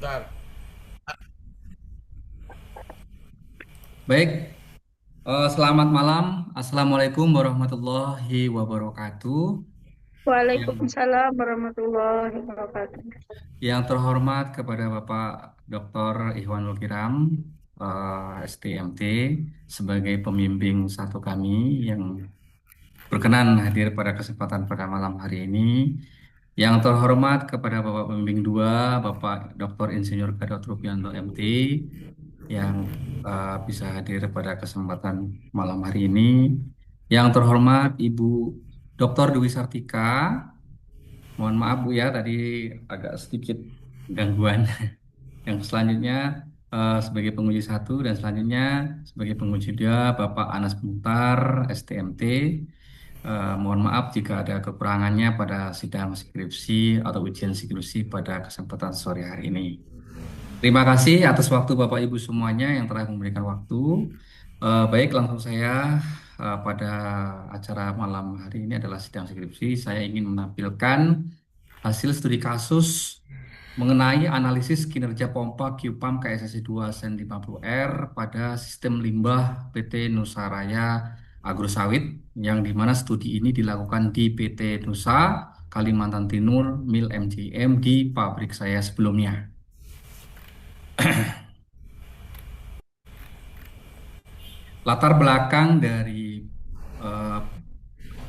Bentar. Baik, selamat malam. Assalamualaikum warahmatullahi wabarakatuh. Yang, Waalaikumsalam warahmatullahi wabarakatuh. yang terhormat kepada Bapak Dr. Ihwanul Kiram, STMT, sebagai pembimbing satu kami yang berkenan hadir pada kesempatan pada malam hari ini. Yang terhormat kepada Bapak Pembimbing 2, Bapak Dr. Insinyur Gadot Rubianto MT, yang bisa hadir pada kesempatan malam hari ini. Yang terhormat Ibu Dr. Dwi Sartika, mohon maaf Bu ya tadi agak sedikit gangguan. Yang selanjutnya sebagai penguji satu dan selanjutnya sebagai penguji dua Bapak Anas Muhtar, STMT. Mohon maaf jika ada kekurangannya pada sidang skripsi atau ujian skripsi pada kesempatan sore hari ini. Terima kasih atas waktu Bapak Ibu semuanya yang telah memberikan waktu. Baik, langsung saya pada acara malam hari ini adalah sidang skripsi. Saya ingin menampilkan hasil studi kasus mengenai analisis kinerja pompa Q-Pump KSSI 2 Sen 50R pada sistem limbah PT Nusaraya Agrosawit, yang dimana studi ini dilakukan di PT Nusa Kalimantan Timur Mil MJM di pabrik saya sebelumnya. Latar belakang dari eh,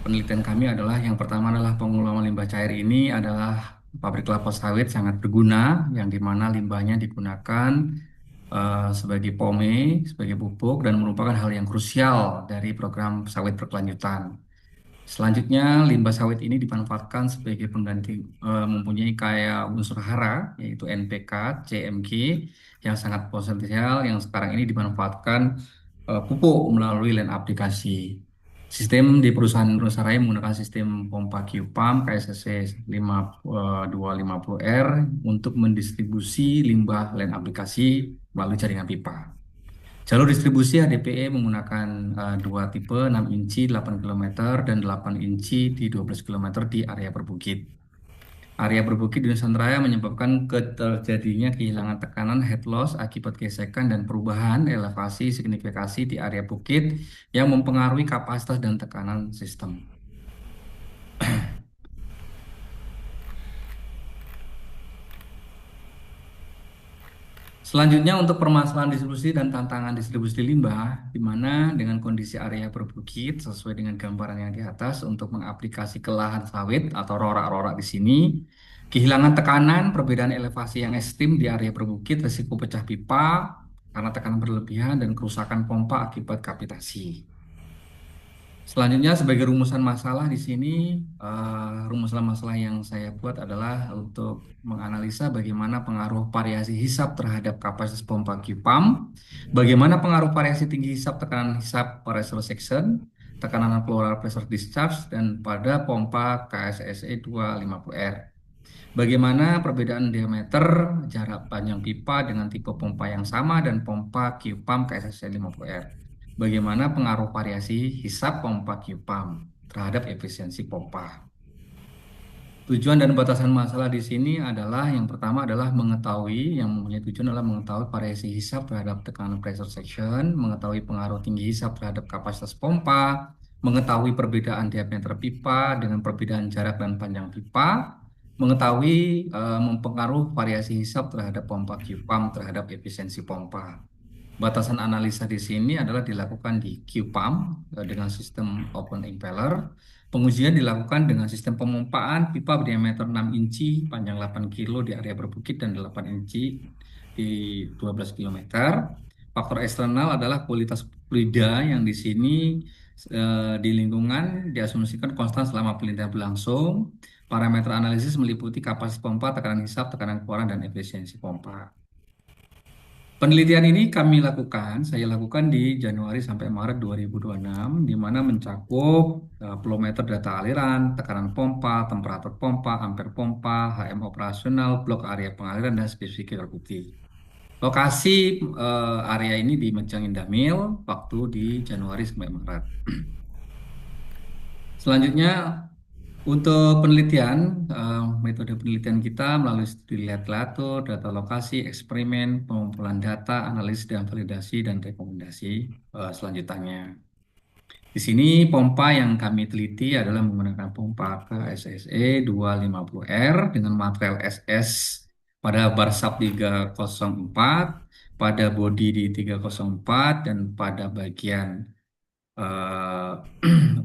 penelitian kami adalah yang pertama adalah pengolahan limbah cair ini adalah pabrik kelapa sawit sangat berguna, yang dimana limbahnya digunakan sebagai pome, sebagai pupuk, dan merupakan hal yang krusial dari program sawit berkelanjutan. Selanjutnya, limbah sawit ini dimanfaatkan sebagai pengganti, mempunyai kayak unsur hara, yaitu NPK, CMG, yang sangat potensial, yang sekarang ini dimanfaatkan pupuk melalui lain aplikasi. Sistem di perusahaan Nusaraya menggunakan sistem pompa Q-Pump KSSC 250R untuk mendistribusi limbah lain aplikasi melalui jaringan pipa. Jalur distribusi HDPE menggunakan dua tipe 6 inci 8 kilometer dan 8 inci di 12 kilometer di area berbukit. Area berbukit di Nusantara menyebabkan terjadinya kehilangan tekanan head loss akibat gesekan dan perubahan elevasi signifikasi di area bukit yang mempengaruhi kapasitas dan tekanan sistem. Selanjutnya untuk permasalahan distribusi dan tantangan distribusi limbah, di mana dengan kondisi area berbukit sesuai dengan gambaran yang di atas untuk mengaplikasi ke lahan sawit atau rorak-rorak di sini, kehilangan tekanan, perbedaan elevasi yang ekstrim di area berbukit, risiko pecah pipa karena tekanan berlebihan dan kerusakan pompa akibat kapitasi. Selanjutnya sebagai rumusan masalah di sini, rumusan masalah yang saya buat adalah untuk menganalisa bagaimana pengaruh variasi hisap terhadap kapasitas pompa Q-Pump, bagaimana pengaruh variasi tinggi hisap tekanan hisap pressure section, tekanan floral pressure discharge, dan pada pompa KSSE 250R. Bagaimana perbedaan diameter jarak panjang pipa dengan tipe pompa yang sama dan pompa Q-Pump KSSC 50R. Bagaimana pengaruh variasi hisap pompa Q-Pump terhadap efisiensi pompa. Tujuan dan batasan masalah di sini adalah yang pertama adalah mengetahui, yang mempunyai tujuan adalah mengetahui variasi hisap terhadap tekanan pressure section, mengetahui pengaruh tinggi hisap terhadap kapasitas pompa, mengetahui perbedaan diameter pipa dengan perbedaan jarak dan panjang pipa, mengetahui mempengaruhi variasi hisap terhadap pompa Q-Pump terhadap efisiensi pompa. Batasan analisa di sini adalah dilakukan di Q-Pump dengan sistem open impeller. Pengujian dilakukan dengan sistem pemompaan pipa berdiameter 6 inci, panjang 8 kilo di area berbukit dan 8 inci di 12 kilometer. Faktor eksternal adalah kualitas fluida yang di sini di lingkungan diasumsikan konstan selama penelitian berlangsung. Parameter analisis meliputi kapasitas pompa, tekanan hisap, tekanan keluaran, dan efisiensi pompa. Penelitian ini saya lakukan di Januari sampai Maret 2026, di mana mencakup flow meter data aliran, tekanan pompa, temperatur pompa, ampere pompa, HM operasional, blok area pengaliran, dan spesifikasi air putih. Lokasi area ini di Mejang Indah Mill, waktu di Januari sampai Maret. Selanjutnya, Untuk penelitian, metode penelitian kita melalui studi lihat-latur, data lokasi, eksperimen, pengumpulan data, analisis dan validasi, dan rekomendasi selanjutnya. Di sini pompa yang kami teliti adalah menggunakan pompa KSSE 250R dengan material SS pada bar sub 304, pada bodi di 304, dan pada bagian eh,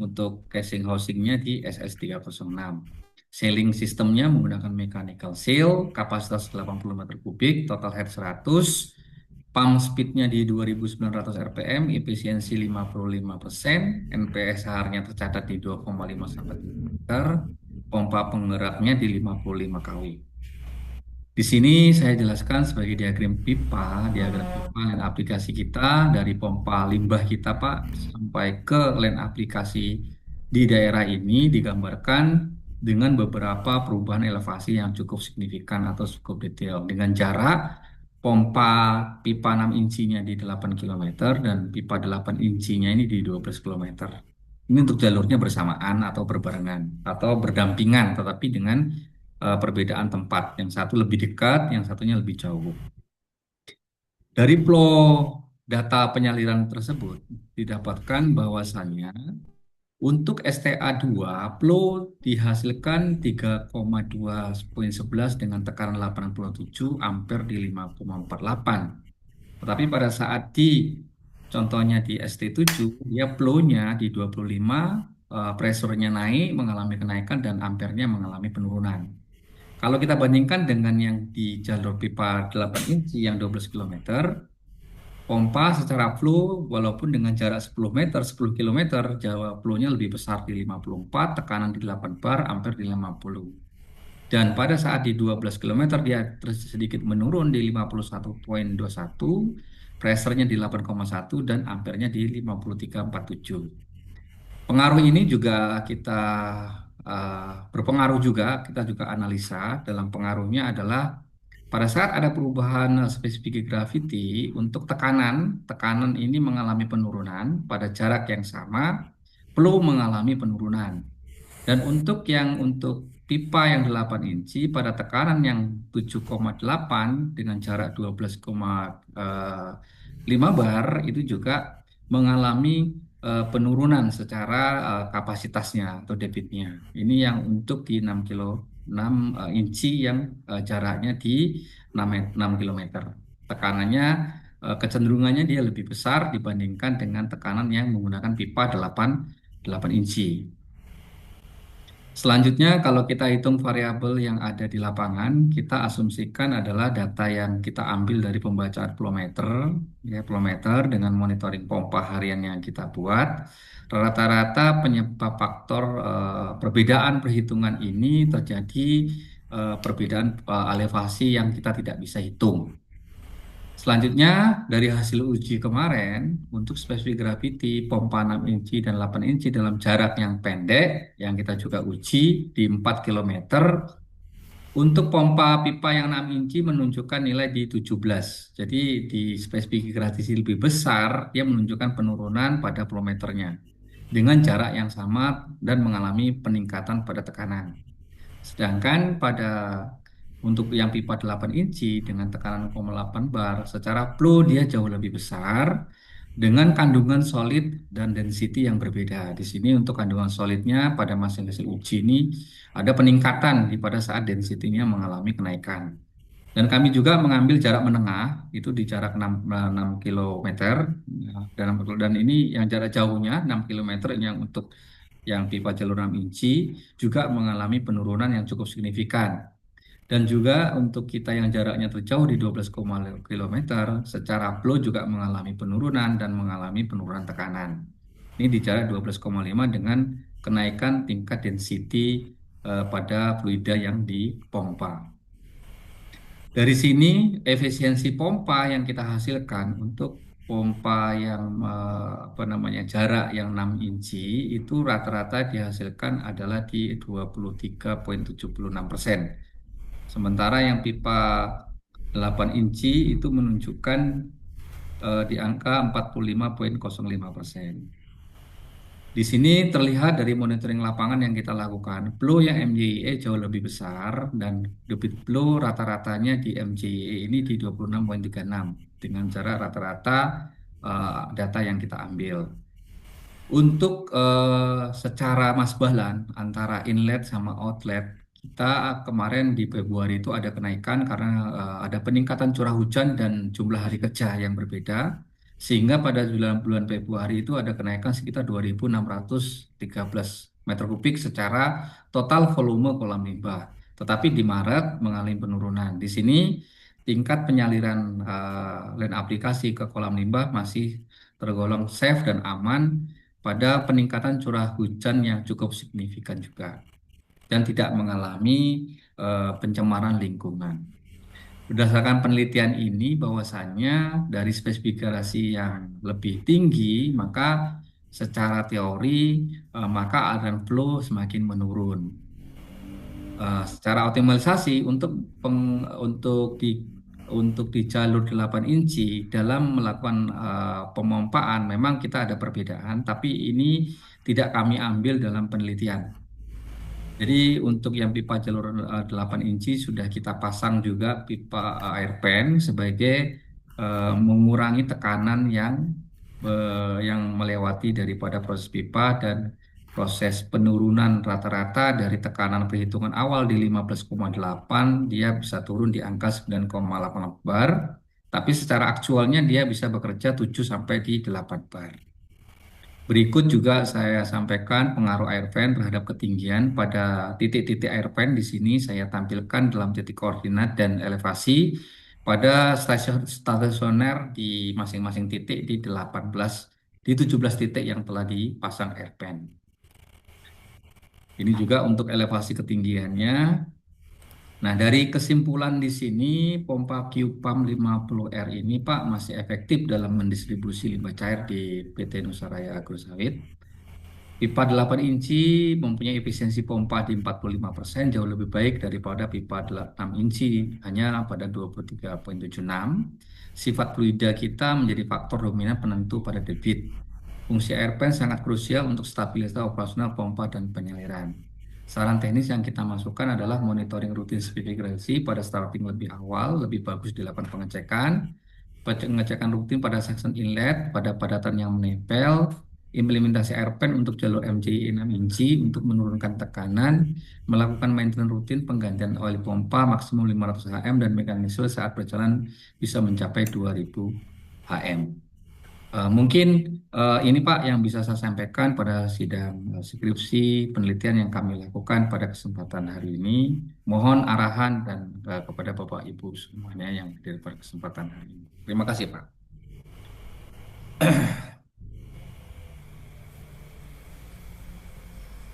untuk casing housingnya di SS306. Sealing sistemnya menggunakan mechanical seal, kapasitas 80 meter kubik, total head 100, pump speednya di 2.900 rpm, efisiensi 55%, NPSH-nya tercatat di 2,5 sampai 3 meter, pompa penggeraknya di 55 kW. Di sini saya jelaskan sebagai diagram pipa dan aplikasi kita dari pompa limbah kita, Pak, sampai ke line aplikasi di daerah ini digambarkan dengan beberapa perubahan elevasi yang cukup signifikan atau cukup detail dengan jarak pompa pipa 6 incinya di 8 kilometer dan pipa 8 incinya ini di 12 kilometer. Ini untuk jalurnya bersamaan atau berbarengan atau berdampingan, tetapi dengan perbedaan tempat. Yang satu lebih dekat, yang satunya lebih jauh. Dari flow data penyaliran tersebut didapatkan bahwasannya untuk STA2 flow dihasilkan 3,2.11 dengan tekanan 87 ampere di 5,48. Tetapi pada saat di contohnya di ST7 dia flow-nya di 25, pressure-nya naik mengalami kenaikan dan ampernya mengalami penurunan. Kalau kita bandingkan dengan yang di jalur pipa 8 inci yang 12 kilometer, pompa secara flow walaupun dengan jarak 10 meter, 10 kilometer, jawa flow-nya lebih besar di 54, tekanan di 8 bar, ampere di 50. Dan pada saat di 12 kilometer dia sedikit menurun di 51,21, pressure-nya di 8,1 dan ampernya di 53,47. Pengaruh ini juga kita eh, berpengaruh juga, kita juga analisa dalam pengaruhnya adalah pada saat ada perubahan spesifik gravity untuk tekanan, tekanan ini mengalami penurunan pada jarak yang sama, flow mengalami penurunan. Dan untuk pipa yang 8 inci pada tekanan yang 7,8 dengan jarak 12,5 bar itu juga mengalami penurunan secara kapasitasnya atau debitnya. Ini yang untuk di 6 inci yang jaraknya di 6 kilometer. Tekanannya kecenderungannya dia lebih besar dibandingkan dengan tekanan yang menggunakan pipa 8 inci. Selanjutnya, kalau kita hitung variabel yang ada di lapangan, kita asumsikan adalah data yang kita ambil dari pembacaan flow-meter, ya, flow-meter dengan monitoring pompa harian yang kita buat. Rata-rata penyebab faktor perbedaan perhitungan ini terjadi perbedaan elevasi yang kita tidak bisa hitung. Selanjutnya, dari hasil uji kemarin, untuk spesifik gravity pompa 6 inci dan 8 inci dalam jarak yang pendek, yang kita juga uji di 4 kilometer, untuk pompa pipa yang 6 inci menunjukkan nilai di 17. Jadi di spesifik gravity lebih besar, dia menunjukkan penurunan pada flow-meternya dengan jarak yang sama dan mengalami peningkatan pada tekanan. Sedangkan untuk yang pipa 8 inci dengan tekanan 0,8 bar, secara flow dia jauh lebih besar dengan kandungan solid dan density yang berbeda. Di sini untuk kandungan solidnya pada masing hasil uji ini ada peningkatan pada saat density-nya mengalami kenaikan. Dan kami juga mengambil jarak menengah, itu di jarak 6 kilometer. Ya, dan ini yang jarak jauhnya 6 kilometer ini yang untuk yang pipa jalur 6 inci juga mengalami penurunan yang cukup signifikan. Dan juga untuk kita yang jaraknya terjauh di 12,5 kilometer, secara flow juga mengalami penurunan dan mengalami penurunan tekanan. Ini di jarak 12,5 dengan kenaikan tingkat density pada fluida yang dipompa. Dari sini efisiensi pompa yang kita hasilkan untuk pompa yang apa namanya jarak yang 6 inci itu rata-rata dihasilkan adalah di 23,76%. Sementara yang pipa 8 inci itu menunjukkan di angka 45,05%. Di sini terlihat dari monitoring lapangan yang kita lakukan, flow yang MJE jauh lebih besar dan debit flow rata-ratanya di MJE ini di 26,36 dengan cara rata-rata data yang kita ambil. Untuk secara masbalan antara inlet sama outlet, kita kemarin di Februari itu ada kenaikan karena ada peningkatan curah hujan dan jumlah hari kerja yang berbeda. Sehingga pada bulan Februari itu ada kenaikan sekitar 2.613 meter kubik secara total volume kolam limbah. Tetapi di Maret mengalami penurunan. Di sini tingkat penyaliran line aplikasi ke kolam limbah masih tergolong safe dan aman pada peningkatan curah hujan yang cukup signifikan juga dan tidak mengalami pencemaran lingkungan. Berdasarkan penelitian ini bahwasannya dari spesifikasi yang lebih tinggi, maka secara teori maka aliran flow semakin menurun. Secara optimalisasi untuk di jalur 8 inci dalam melakukan pemompaan memang kita ada perbedaan, tapi ini tidak kami ambil dalam penelitian. Jadi untuk yang pipa jalur 8 inci sudah kita pasang juga pipa air pen sebagai mengurangi tekanan yang melewati daripada proses pipa dan proses penurunan rata-rata dari tekanan perhitungan awal di 15,8 dia bisa turun di angka 9,8 bar, tapi secara aktualnya dia bisa bekerja 7 sampai di 8 bar. Berikut juga saya sampaikan pengaruh air vent terhadap ketinggian pada titik-titik air vent di sini saya tampilkan dalam titik koordinat dan elevasi pada stasiun stasioner di masing-masing titik di 17 titik yang telah dipasang air vent. Ini juga untuk elevasi ketinggiannya. Nah, dari kesimpulan di sini, pompa Q-Pump 50R ini, Pak, masih efektif dalam mendistribusi limbah cair di PT Nusaraya Agro Sawit. Pipa 8 inci mempunyai efisiensi pompa di 45%, jauh lebih baik daripada pipa 6 inci, hanya pada 23,76. Sifat fluida kita menjadi faktor dominan penentu pada debit. Fungsi air pen sangat krusial untuk stabilitas operasional pompa dan penyaliran. Saran teknis yang kita masukkan adalah monitoring rutin spesifikasi pada starting lebih awal, lebih bagus dilakukan pengecekan rutin pada section inlet, pada padatan yang menempel, implementasi air pen untuk jalur MJI 6 inci untuk menurunkan tekanan, melakukan maintenance rutin penggantian oil pompa maksimum 500 HM dan mekanisme saat berjalan bisa mencapai 2000 HM. Mungkin ini Pak yang bisa saya sampaikan pada sidang skripsi penelitian yang kami lakukan pada kesempatan hari ini. Mohon arahan dan kepada Bapak Ibu semuanya yang hadir pada kesempatan hari ini. Terima kasih Pak.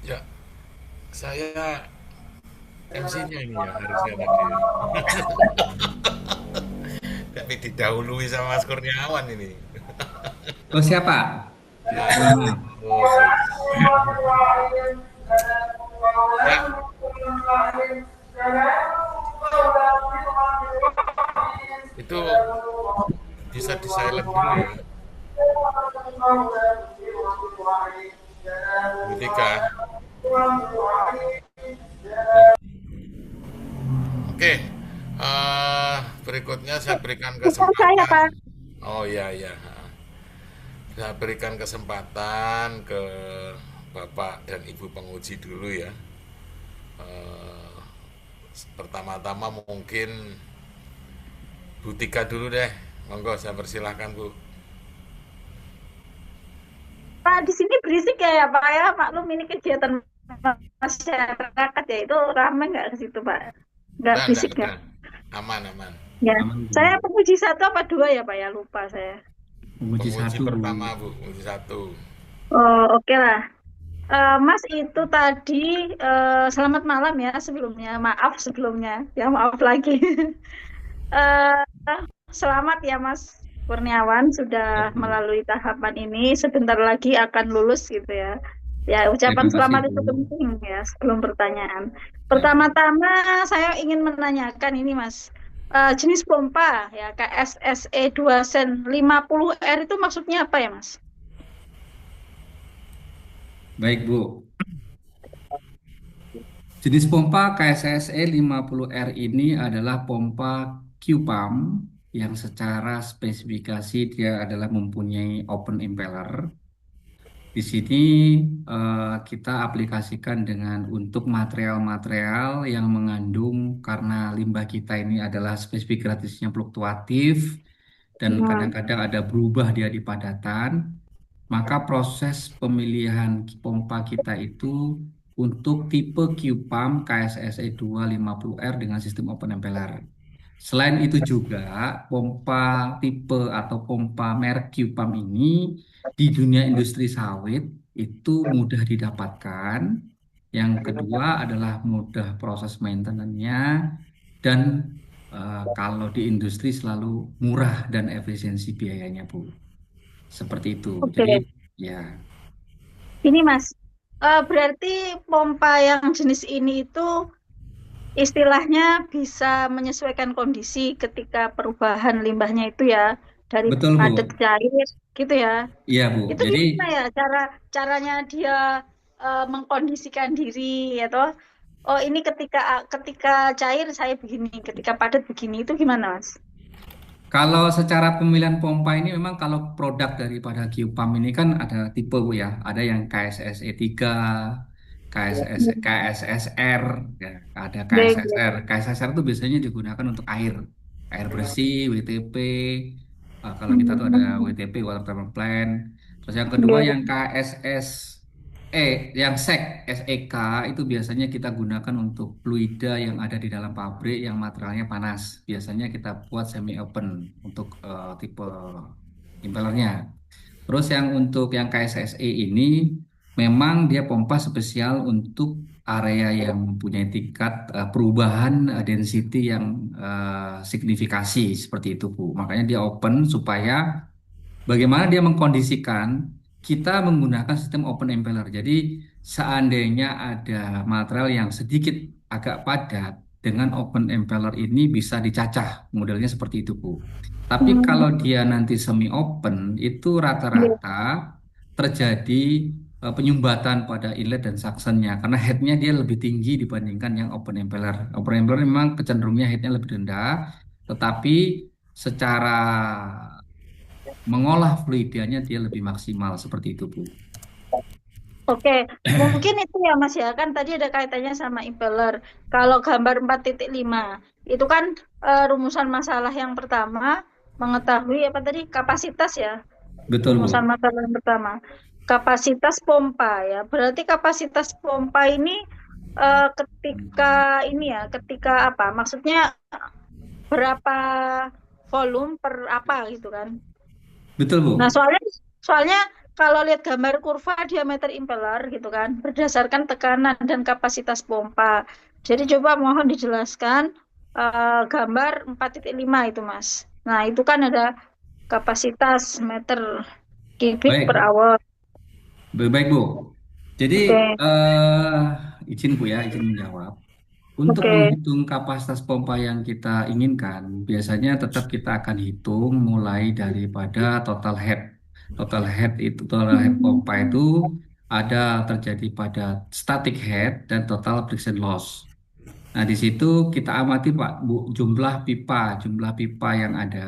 Ya, saya MC-nya ini ya harusnya tadi. Tapi didahului sama Mas Kurniawan ini. Oh siapa? Ya, Mohon maaf. oh, ya, itu bisa di silent dulu ya. Ketika, oke, berikutnya saya berikan Saya, kesempatan. Pak. Oh iya iya. Saya berikan kesempatan ke Bapak dan Ibu penguji dulu ya. Eh, Pertama-tama mungkin Bu Tika dulu deh. Monggo saya persilahkan Bu. Pak, di sini berisik ya, Pak ya. Maklum ini kegiatan masyarakat ya, itu ramai nggak ke situ, Pak? Nggak Enggak, berisik nggak? enggak. Aman, aman. Ya, Aman, Bu. saya penguji 1 apa 2 ya, Pak ya? Lupa saya. Penguji Penguji 1 Bu. pertama Bu, penguji 1. Oh, oke lah. Mas itu tadi selamat malam ya sebelumnya. Maaf sebelumnya. Ya maaf lagi. Eh, Selamat ya Mas Kurniawan Ya, sudah Bu. melalui tahapan ini. Sebentar lagi akan lulus gitu ya. Ya, ucapan Terima kasih selamat Bu. itu penting ya sebelum pertanyaan. Ya, Bu. Pertama-tama saya ingin menanyakan ini Mas. Jenis pompa ya KSSE 2 sen 50R itu maksudnya apa ya Mas? Baik, Bu. Jenis pompa KSSE 50R ini adalah pompa Q-pump yang secara spesifikasi dia adalah mempunyai open impeller. Di sini kita aplikasikan dengan untuk material-material yang mengandung karena limbah kita ini adalah spesifik gratisnya fluktuatif dan Hmm, kadang-kadang ada berubah dia di padatan, maka proses pemilihan pompa kita itu untuk tipe Q-pump KSSE 250R dengan sistem open impeller. Selain itu juga pompa tipe atau pompa merek Q-pump ini di dunia industri sawit itu mudah didapatkan. Yang kedua adalah mudah proses maintenance-nya dan kalau di industri selalu murah dan efisiensi biayanya, Bu. Seperti itu. oke. Jadi ya Ini Mas, berarti pompa yang jenis ini itu istilahnya bisa menyesuaikan kondisi ketika perubahan limbahnya itu ya, dari betul, padat Bu. cair gitu ya. Iya, Bu. Itu Jadi gimana ya caranya dia mengkondisikan diri ya toh? Oh, ini ketika ketika cair saya begini, ketika padat begini itu gimana, Mas? kalau secara pemilihan pompa ini memang kalau produk daripada Q-Pump ini kan ada tipe, Bu, ya. Ada yang KSSE 3, KSSR, ya, ada Baik, KSSR. KSSR itu biasanya digunakan untuk air, air bersih, WTP. Kalau kita tuh ada baik. WTP, Water Treatment Plant. Terus yang kedua yang KSSE, yang SEK itu biasanya kita gunakan untuk fluida yang ada di dalam pabrik yang materialnya panas. Biasanya kita buat semi open untuk tipe impellernya. Terus yang untuk yang KSSE ini memang dia pompa spesial untuk area yang mempunyai tingkat perubahan density yang signifikasi seperti itu, Bu. Makanya dia open supaya bagaimana dia mengkondisikan kita menggunakan sistem open impeller. Jadi seandainya ada material yang sedikit agak padat dengan open impeller ini bisa dicacah modelnya seperti itu, Bu. Tapi Hmm, kalau dia nanti semi open itu iya. rata-rata terjadi penyumbatan pada inlet dan suctionnya karena headnya dia lebih tinggi dibandingkan yang open impeller. Open impeller memang kecenderungannya headnya lebih rendah, tetapi secara mengolah fluidanya dia lebih maksimal seperti itu, Bu. Oke, mungkin itu ya Mas ya, kan tadi ada kaitannya sama impeller. Kalau gambar 4.5 itu kan rumusan masalah yang pertama, mengetahui apa tadi kapasitas ya, Betul, rumusan Bu. masalah yang pertama. Kapasitas pompa ya, berarti kapasitas pompa ini ketika ini ya, ketika apa? Maksudnya berapa volume per apa gitu kan? Betul, Nah, Bu. soalnya kalau lihat gambar kurva diameter impeller gitu kan, berdasarkan tekanan dan kapasitas pompa. Jadi coba mohon dijelaskan gambar 4.5 itu, Mas. Nah, itu kan ada kapasitas meter kubik per Baik, hour. baik, Bu. Jadi Oke, izin, Bu, ya, izin menjawab. Untuk oke. menghitung kapasitas pompa yang kita inginkan, biasanya tetap kita akan hitung mulai daripada total head. Total head pompa itu Hmm, ada terjadi pada static head dan total friction loss. Nah, di situ kita amati, Pak, Bu, jumlah pipa yang ada.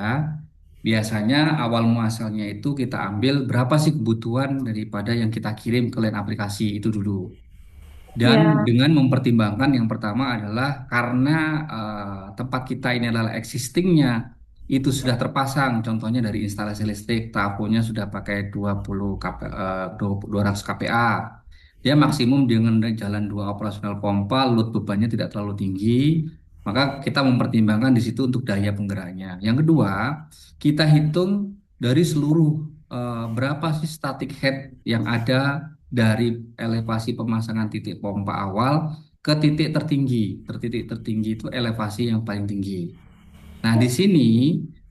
Biasanya awal muasalnya itu kita ambil berapa sih kebutuhan daripada yang kita kirim ke lain aplikasi itu dulu. Dan ya, dengan mempertimbangkan yang pertama adalah karena tempat kita ini adalah existingnya itu sudah terpasang, contohnya dari instalasi listrik, taponya sudah pakai 20 kP, 200 kPa. Dia maksimum dengan jalan dua operasional pompa, load bebannya tidak terlalu tinggi, maka kita mempertimbangkan di situ untuk daya penggeraknya. Yang kedua, kita hitung dari seluruh berapa sih static head yang ada dari elevasi pemasangan titik pompa awal ke titik tertinggi. Titik tertinggi itu elevasi yang paling tinggi. Nah, di sini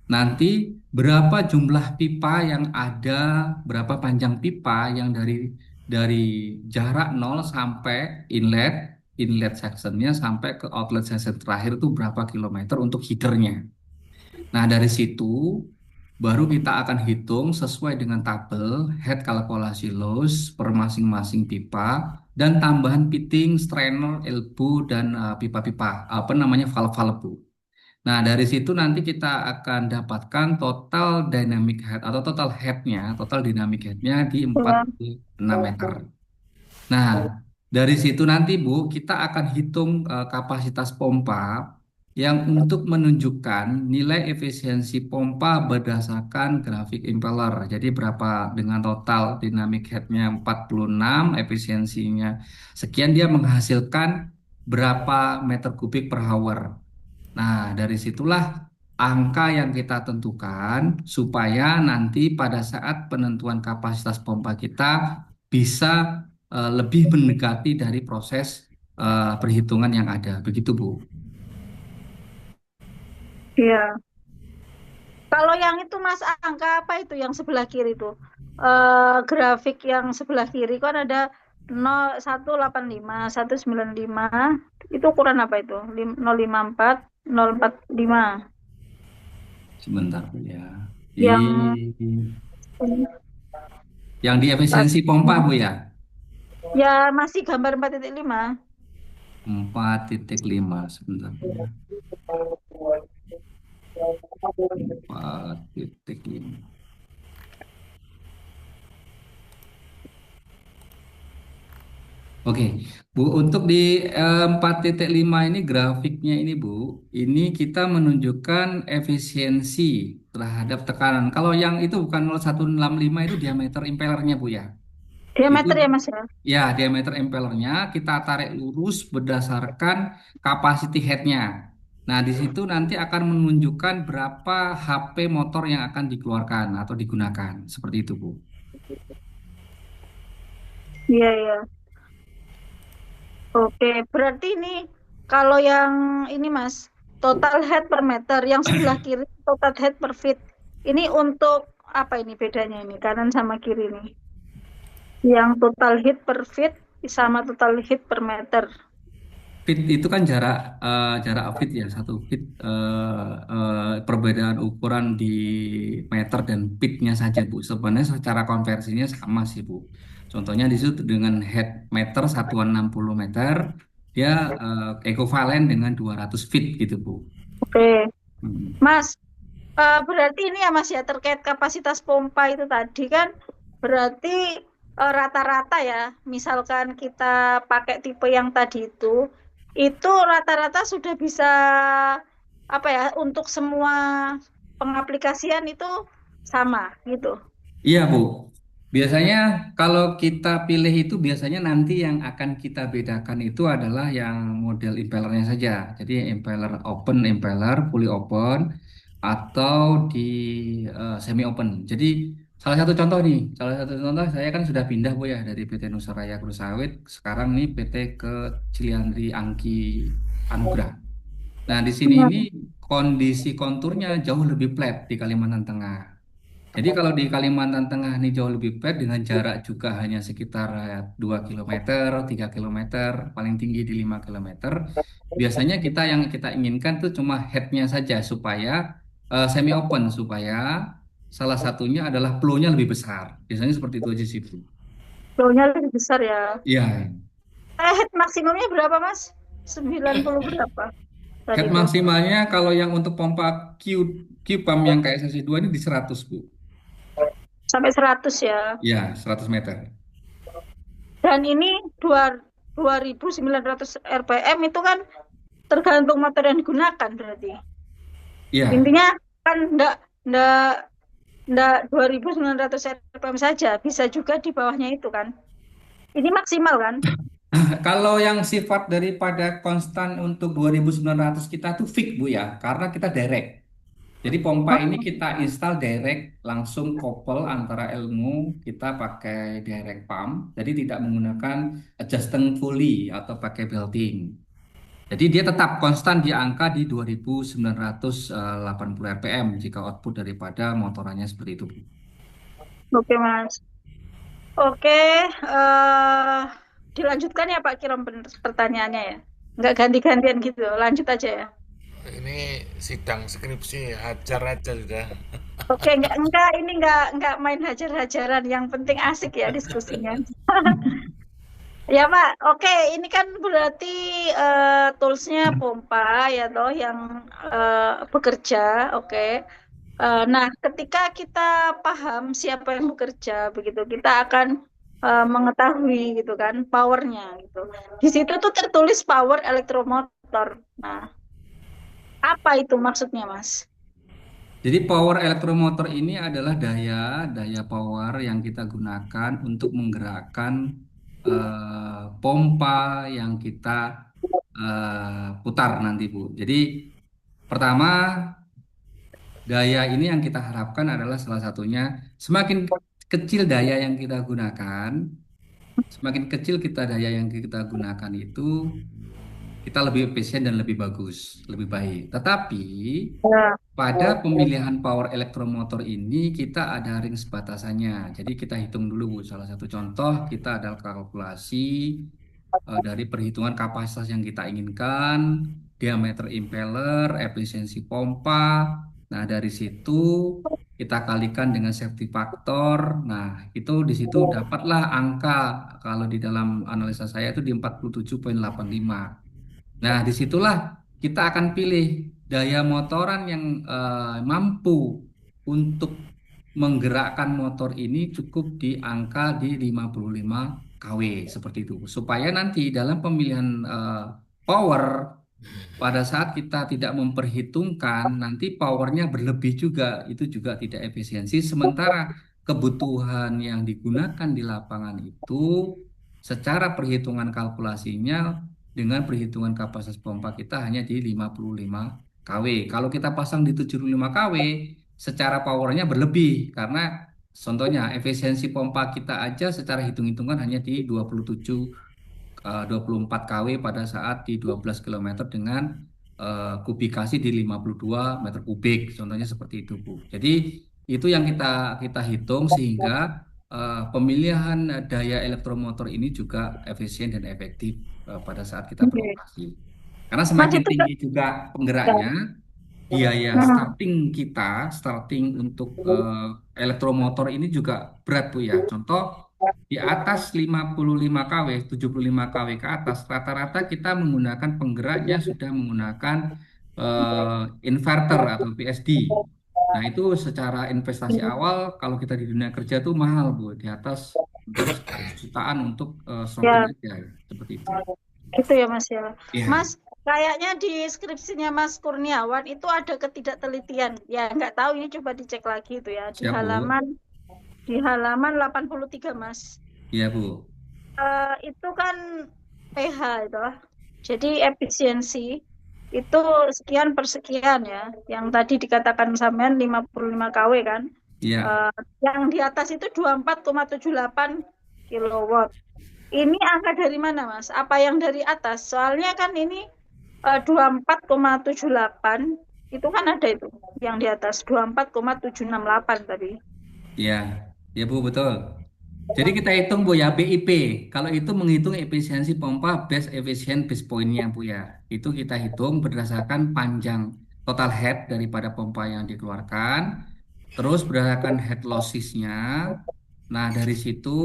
nanti berapa jumlah pipa yang ada, berapa panjang pipa yang dari jarak nol sampai inlet, inlet sectionnya sampai ke outlet section terakhir itu berapa kilometer untuk headernya. Nah, dari situ Baru kita akan hitung sesuai dengan tabel head kalkulasi loss per masing-masing pipa dan tambahan fitting, strainer, elbow dan pipa-pipa apa namanya valve-valve, Bu. Nah, dari situ nanti kita akan dapatkan total dynamic head atau total headnya, total dynamic headnya di Ya. 46 meter. Nah, dari situ nanti Bu, kita akan hitung kapasitas pompa yang untuk menunjukkan nilai efisiensi pompa berdasarkan grafik impeller. Jadi berapa dengan total dynamic headnya 46, efisiensinya sekian, dia menghasilkan berapa meter kubik per hour. Nah, dari situlah angka yang kita tentukan supaya nanti pada saat penentuan kapasitas pompa kita bisa lebih mendekati dari proses perhitungan yang ada. Begitu, Bu. Iya. Kalau yang itu Mas, angka apa itu yang sebelah kiri itu? Grafik yang sebelah kiri kan ada 0185, 195. Itu ukuran apa itu? 054, 045. Sebentar, Bu ya. Di Yang yang di efisiensi pompa, Bu ya. ya masih gambar 4.5. 4,5 sebentar, Bu ya. 4,5. Oke, Bu, untuk di 4,5 ini grafiknya ini, Bu, ini kita menunjukkan efisiensi terhadap tekanan. Kalau yang itu bukan 0,165 itu diameter impellernya, Bu ya. Itu Diameter ya Mas ya? ya diameter impellernya kita tarik lurus berdasarkan capacity headnya. Nah, di situ nanti akan menunjukkan berapa HP motor yang akan dikeluarkan atau digunakan. Seperti itu, Bu. Iya, iya. Oke, berarti ini kalau yang ini Mas, total head per meter, yang sebelah kiri total head per feet. Ini untuk apa ini bedanya ini kanan sama kiri nih? Yang total heat per feet sama total heat per meter. Feet itu kan jarak feet ya, 1 feet, perbedaan ukuran di meter dan feetnya saja, Bu. Sebenarnya secara konversinya sama sih, Bu. Contohnya di situ dengan head meter satuan 60 meter, dia ekivalen dengan 200 feet gitu, Bu. Oke, Hmm. Mas, berarti ini ya Mas ya terkait kapasitas pompa itu tadi kan berarti rata-rata ya, misalkan kita pakai tipe yang tadi itu rata-rata sudah bisa apa ya untuk semua pengaplikasian itu sama gitu. Iya, Bu. Biasanya kalau kita pilih itu biasanya nanti yang akan kita bedakan itu adalah yang model impellernya saja. Jadi impeller open, impeller fully open, atau di semi open. Jadi salah satu contoh nih, salah satu contoh saya kan sudah pindah, Bu ya, dari PT Nusaraya Group Sawit, sekarang nih PT ke Ciliandri Angki Anugrah. Nah, di sini ini Hmm. kondisi konturnya jauh lebih flat di Kalimantan Tengah. Jadi kalau di Kalimantan Tengah ini jauh lebih flat dengan jarak juga hanya sekitar 2 kilometer, 3 kilometer, paling tinggi di 5 kilometer. Biasanya kita yang kita inginkan tuh cuma headnya saja supaya semi open, supaya salah satunya adalah flow-nya lebih besar. Biasanya seperti itu aja sih, Bu. Flow-nya lebih besar ya. Iya, Head maksimumnya berapa Mas? 90 berapa tadi head itu? maksimalnya kalau yang untuk pompa Q pump yang kayak sesi 2 ini di 100, Bu. Sampai 100 ya. Ya, 100 meter. Dan ini 2.900 RPM itu kan tergantung motor yang digunakan berarti. Ya, Intinya kan enggak 2.900 RPM saja, bisa juga di bawahnya itu kan. Ini maksimal kan? kalau yang sifat daripada konstan untuk 2.900 kita tuh fix, Bu ya, karena kita direct. Jadi pompa ini kita install direct, langsung couple antara ilmu kita pakai direct pump, jadi tidak menggunakan adjusting pulley atau pakai belting. Jadi dia tetap konstan di angka di 2.980 rpm jika output daripada motorannya seperti itu, Bu. Oke Mas. Oke, dilanjutkan ya Pak Kiram pertanyaannya ya. Nggak ganti-gantian gitu, lanjut aja ya. Ini sidang skripsi, ajar aja sudah. Oke, ini enggak main hajar-hajaran. Yang penting asik ya diskusinya. Ya Pak, oke, ini kan berarti toolsnya pompa ya toh yang bekerja, oke. Nah, ketika kita paham siapa yang bekerja, begitu kita akan mengetahui gitu kan powernya gitu. Di situ tuh tertulis power elektromotor. Nah, apa itu maksudnya, Mas? Jadi power elektromotor ini adalah daya power yang kita gunakan untuk menggerakkan pompa yang kita putar nanti, Bu. Jadi pertama, daya ini yang kita harapkan adalah salah satunya semakin kecil daya yang kita gunakan, semakin kecil kita daya yang kita gunakan itu kita lebih efisien dan lebih bagus, lebih baik. Tetapi Ya, pada pemilihan power elektromotor ini kita ada range batasannya. Jadi kita hitung dulu, Bu. Salah satu contoh kita ada kalkulasi dari perhitungan kapasitas yang kita inginkan, diameter impeller, efisiensi pompa. Nah, dari situ kita kalikan dengan safety factor. Nah, itu di situ dapatlah angka kalau di dalam analisa saya itu di 47,85. Nah, disitulah kita akan pilih daya motoran yang mampu untuk menggerakkan motor ini cukup di angka di 55 kW seperti itu. Supaya nanti dalam pemilihan power pada saat kita tidak memperhitungkan nanti powernya berlebih juga, itu juga tidak efisiensi. Sementara kebutuhan yang digunakan di lapangan itu secara perhitungan kalkulasinya dengan perhitungan kapasitas pompa kita hanya di 55 kW. Kalau kita pasang di 75 kW, secara powernya berlebih karena contohnya efisiensi pompa kita aja secara hitung-hitungan hanya di 24 kW pada saat di 12 kilometer dengan kubikasi di 52 meter kubik. Contohnya seperti itu, Bu. Jadi itu yang kita kita hitung sehingga pemilihan daya elektromotor ini juga efisien dan efektif pada saat kita oke. beroperasi. Karena Mas semakin itu tinggi juga penggeraknya, biaya Hmm, starting untuk elektromotor ini juga berat, Bu ya. Contoh di atas 55 kW, 75 kW ke atas, rata-rata kita menggunakan penggeraknya sudah menggunakan inverter atau PSD. Nah, itu secara investasi awal kalau kita di dunia kerja tuh mahal, Bu, di atas hampir 100 jutaan untuk sorting ya, aja, seperti itu. gitu ya Mas ya. Mas, Iya, kayaknya di skripsinya Mas Kurniawan itu ada ketidaktelitian. Ya, nggak tahu ini coba dicek lagi itu ya siap, Bu. di halaman 83 Mas. Iya, Bu. Itu kan pH itu lah. Jadi efisiensi itu sekian per sekian ya. Yang tadi dikatakan sampean 55 kW kan. Iya. Eh, yang di atas itu 24,78 kilowatt. Ini angka dari mana, Mas? Apa yang dari atas? Soalnya kan ini 24,78 itu kan ada itu yang di atas 24,768 tadi. Iya, ya Bu, betul. Jadi kita hitung Bu ya, BIP. Kalau itu menghitung efisiensi pompa base point-nya Bu ya. Itu kita hitung berdasarkan panjang total head daripada pompa yang dikeluarkan. Terus berdasarkan head losses-nya. Nah, dari situ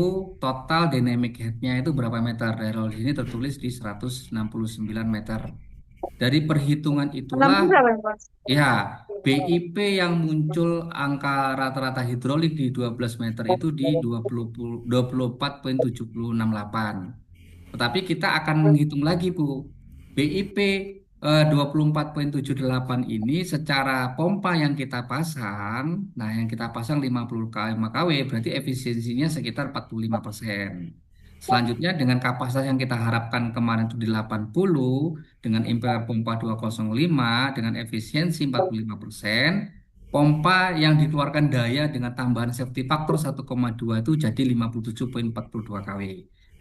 total dynamic head-nya itu berapa meter. Dari sini tertulis di 169 meter. Dari perhitungan itulah 60 berapa ya, Mas? ya, BIP yang muncul angka rata-rata hidrolik di 12 meter itu di 24,7068. Tetapi kita akan menghitung lagi, Bu. BIP 24,78 ini secara pompa yang kita pasang, nah yang kita pasang 50 kW berarti efisiensinya sekitar 45%. Selanjutnya dengan kapasitas yang kita harapkan kemarin itu di 80 dengan impeller pompa 205 dengan efisiensi 45%, pompa yang dikeluarkan daya dengan tambahan safety factor 1,2 itu jadi 57,42 kW.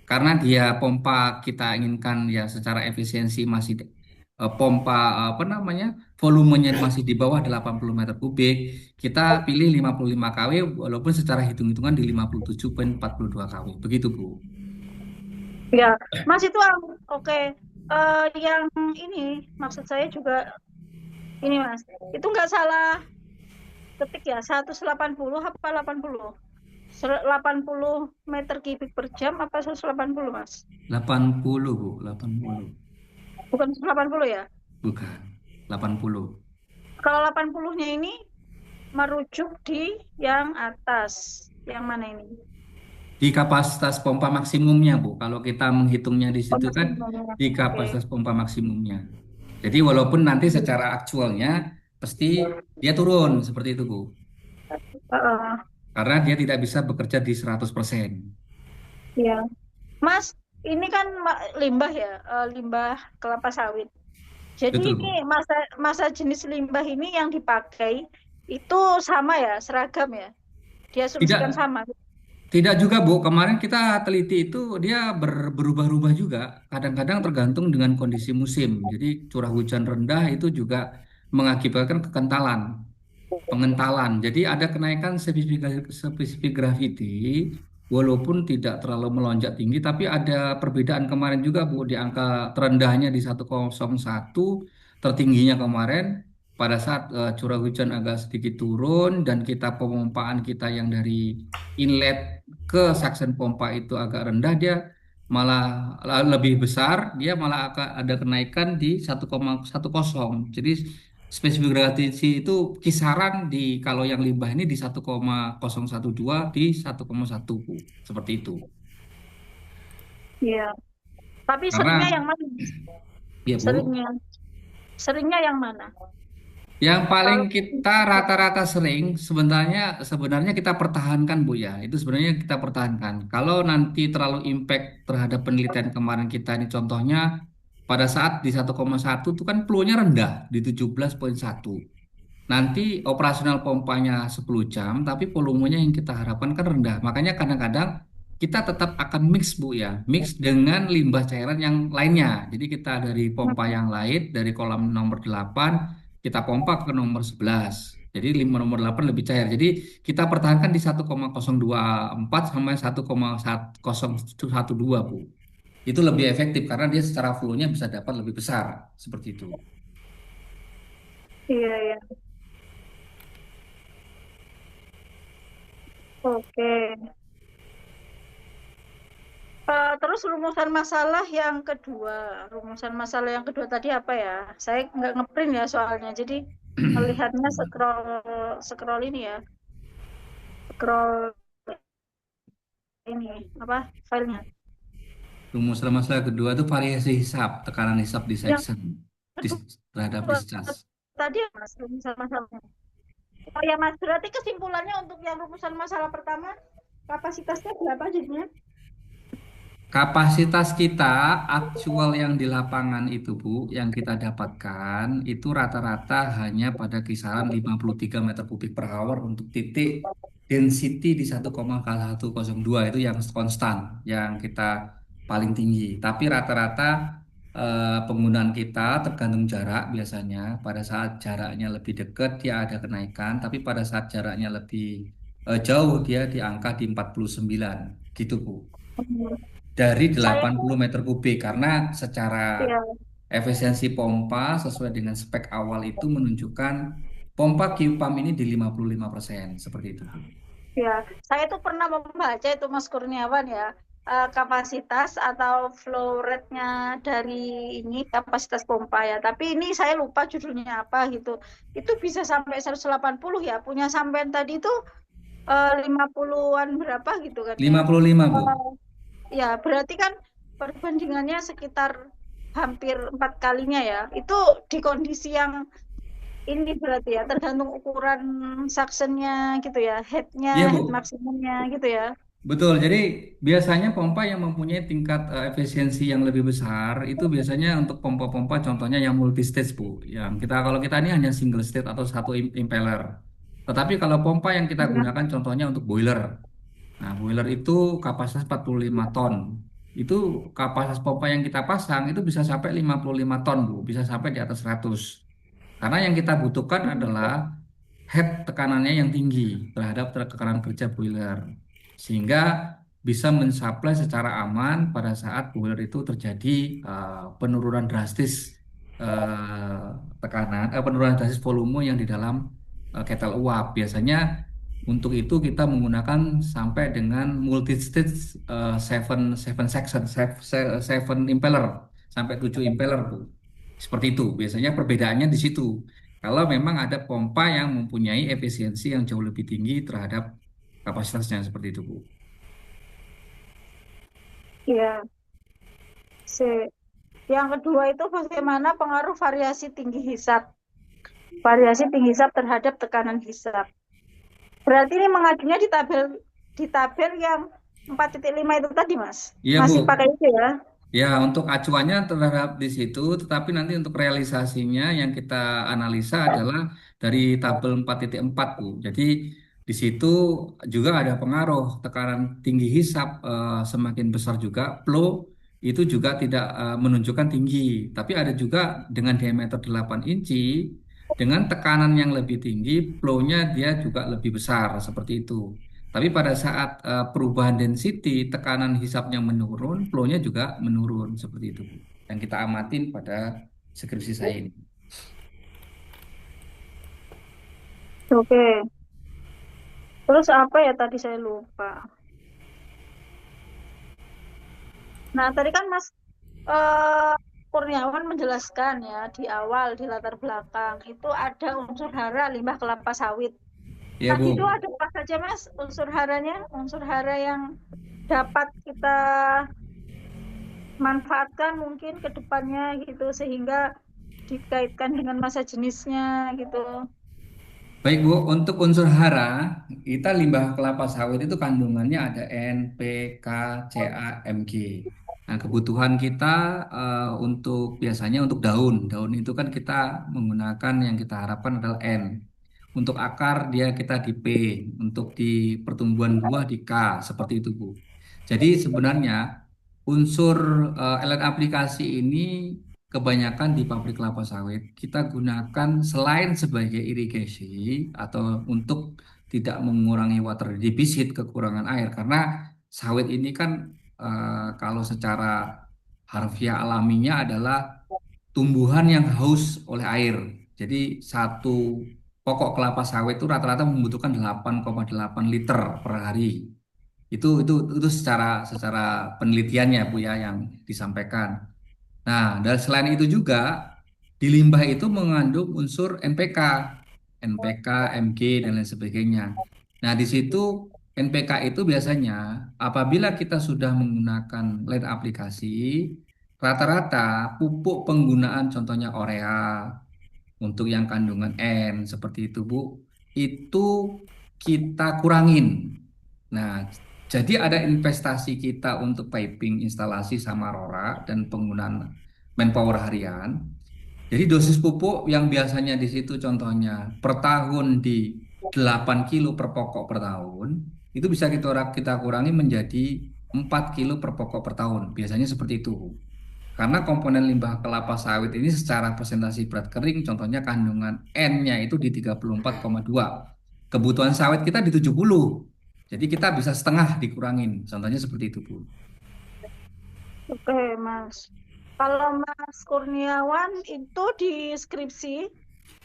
Karena dia pompa kita inginkan ya secara efisiensi masih pompa apa namanya volumenya masih di bawah 80 meter kubik, kita pilih 55 kW walaupun secara hitung-hitungan di 57,42 kW. Begitu, Bu. Ya, Mas itu oke. Yang ini maksud saya juga ini Mas, itu nggak salah ketik ya, 180 apa 80? 80 meter kubik per jam apa 180, Mas? 80 Bu, 80. Bukan 180 ya? Bukan, 80. Kalau 80-nya ini merujuk di yang atas. Yang mana ini? Di kapasitas pompa maksimumnya, Bu. Kalau kita menghitungnya di Oh, situ masih kan ngomongnya. di Oke. kapasitas pompa maksimumnya. Jadi walaupun nanti secara aktualnya pasti dia turun seperti itu, Bu. Heeh, Karena dia tidak bisa bekerja di 100%. iya. Mas, ini kan limbah ya, limbah kelapa sawit. Jadi Betul, ini Bu. masa masa jenis limbah ini yang dipakai itu sama ya, seragam ya. Diasumsikan Tidak sama. Tidak juga, Bu. Kemarin kita teliti itu dia berubah-ubah juga. Kadang-kadang tergantung dengan kondisi musim. Jadi curah hujan rendah itu juga mengakibatkan pengentalan. Jadi ada kenaikan spesifik gravity walaupun tidak terlalu melonjak tinggi, tapi ada perbedaan kemarin juga, Bu, di angka terendahnya di 101, tertingginya kemarin pada saat curah hujan agak sedikit turun dan kita pemompaan kita yang dari inlet ke suction pompa itu agak rendah, dia malah lebih besar, dia malah akan ada kenaikan di 1,10. Jadi spesifik gradasi itu kisaran di kalau yang limbah ini di 1,012 di 1,1 Bu. Seperti itu. Iya. Tapi seringnya Karena yang mana? ya Bu, Seringnya. Seringnya yang mana? yang paling Kalau kita rata-rata sering sebenarnya sebenarnya kita pertahankan Bu ya. Itu sebenarnya kita pertahankan. Kalau nanti terlalu impact terhadap penelitian kemarin kita ini contohnya pada saat di 1,1 itu kan flow-nya rendah di 17,1. Nanti operasional pompanya 10 jam, tapi volumenya yang kita harapkan kan rendah. Makanya kadang-kadang kita tetap akan mix, Bu ya. Mix dengan limbah cairan yang lainnya. Jadi kita dari pompa yang lain, dari kolam nomor 8, kita pompa ke nomor 11. Jadi nomor 8 lebih cair. Jadi kita pertahankan di 1,024 sampai 1,012, Bu. Itu lebih efektif karena dia secara flow-nya bisa dapat lebih besar. Seperti itu. iya ya. Oke. Terus rumusan masalah yang kedua tadi apa ya? Saya nggak ngeprint ya soalnya, jadi melihatnya scroll scroll ini ya, scroll ini apa filenya. Rumus masalah kedua itu variasi hisap, tekanan hisap Yang dissection terhadap kedua discharge. tadi ya, Mas, rumusan masalahnya. Oh ya Mas, berarti kesimpulannya untuk yang rumusan masalah pertama kapasitasnya berapa jadinya? Kapasitas kita aktual yang di lapangan itu, Bu, yang kita dapatkan itu rata-rata hanya pada kisaran 53 meter kubik per hour untuk titik density di 1,102 itu yang konstan, yang kita paling tinggi. Tapi rata-rata penggunaan kita tergantung jarak biasanya. Pada saat jaraknya lebih dekat dia ada kenaikan, tapi pada saat jaraknya lebih jauh dia di angka di 49 gitu, Bu, dari Saya 80 tuh meter kubik karena secara ya, efisiensi pompa sesuai dengan spek awal itu menunjukkan pompa Q-Pump ini di 55% seperti itu, Bu. ya, saya tuh pernah membaca itu Mas Kurniawan ya, kapasitas atau flow rate-nya dari ini kapasitas pompa ya. Tapi ini saya lupa judulnya apa gitu. Itu bisa sampai 180 ya. Punya sampean tadi itu 50-an berapa gitu kan ya. 55, Bu. Eh, Ya, berarti kan perbandingannya sekitar hampir 4 kalinya ya. Itu di kondisi yang ini berarti ya, tergantung ukuran suctionnya gitu ya, headnya, Iya, head Bu. maksimumnya gitu ya. Betul. Jadi biasanya pompa yang mempunyai tingkat efisiensi yang lebih besar itu biasanya untuk pompa-pompa contohnya yang multi stage, Bu. Yang kita kalau kita ini hanya single stage atau satu impeller. Tetapi kalau pompa yang kita Ya. gunakan contohnya untuk boiler. Nah, boiler itu kapasitas 45 ton. Itu kapasitas pompa yang kita pasang itu bisa sampai 55 ton, Bu. Bisa sampai di atas 100. Karena yang kita butuhkan adalah head tekanannya yang tinggi terhadap tekanan kerja boiler. Sehingga bisa mensuplai secara aman pada saat boiler itu terjadi penurunan drastis penurunan drastis volume yang di dalam kettle uap. Biasanya untuk itu kita menggunakan sampai dengan multi stage seven seven section seven impeller sampai 7 impeller Bu. Seperti itu. Biasanya perbedaannya di situ. Kalau memang ada pompa yang mempunyai efisiensi yang jauh lebih tinggi terhadap kapasitasnya seperti itu Bu. Iya, sih. Yang kedua itu bagaimana pengaruh variasi tinggi hisap terhadap tekanan hisap. Berarti ini mengadunya di tabel yang 4.5 itu tadi, Mas. Iya Bu. Masih pakai itu ya? Ya, untuk acuannya terhadap di situ, tetapi nanti untuk realisasinya yang kita analisa adalah dari tabel 4.4 Bu. Jadi di situ juga ada pengaruh tekanan tinggi hisap semakin besar juga, flow itu juga tidak menunjukkan tinggi. Tapi ada juga dengan diameter 8 inci, dengan tekanan yang lebih tinggi, flow-nya dia juga lebih besar, seperti itu. Tapi pada saat perubahan density, tekanan hisapnya menurun, flow-nya juga menurun seperti itu, Bu. Yang kita amatin pada skripsi saya ini. Oke. Terus apa ya tadi saya lupa. Nah, tadi kan Mas eh, Kurniawan menjelaskan ya di awal di latar belakang itu ada unsur hara limbah kelapa sawit. Ya, Tadi itu Bu. ada apa saja Mas unsur haranya? Unsur hara yang dapat kita manfaatkan mungkin ke depannya gitu sehingga dikaitkan dengan masa jenisnya gitu. Baik Bu, untuk unsur hara, kita limbah kelapa sawit itu kandungannya ada N, P, K, Ca, Mg. Nah, kebutuhan kita untuk biasanya untuk daun. Daun itu kan kita menggunakan yang kita harapkan adalah N. Untuk akar dia kita di P, untuk di pertumbuhan buah di K, seperti itu Bu. Jadi sebenarnya unsur elemen aplikasi ini kebanyakan di pabrik kelapa sawit kita gunakan selain sebagai irigasi atau untuk tidak mengurangi water deficit kekurangan air karena sawit ini kan kalau secara harfiah alaminya adalah tumbuhan yang haus oleh air. Jadi satu pokok kelapa sawit itu rata-rata membutuhkan 8,8 liter per hari. Itu secara penelitiannya Bu ya yang disampaikan. Nah, dan selain itu juga di limbah itu mengandung unsur NPK, NPK, Mg dan lain sebagainya. Nah, di situ NPK itu biasanya apabila kita sudah menggunakan lain aplikasi, rata-rata pupuk penggunaan contohnya urea untuk yang kandungan N seperti itu Bu, itu kita kurangin. Nah, jadi ada investasi kita untuk piping, instalasi sama Rora dan penggunaan manpower harian. Jadi dosis pupuk yang biasanya di situ contohnya per tahun di 8 kilo per pokok per tahun, itu bisa kita kurangi menjadi 4 kilo per pokok per tahun. Biasanya seperti itu. Karena komponen limbah kelapa sawit ini secara presentasi berat kering, contohnya kandungan N-nya itu di 34,2. Kebutuhan sawit kita di 70. Jadi kita bisa setengah dikurangin. Contohnya seperti itu, Bu. Oke, Mas. Kalau Mas Kurniawan itu di skripsi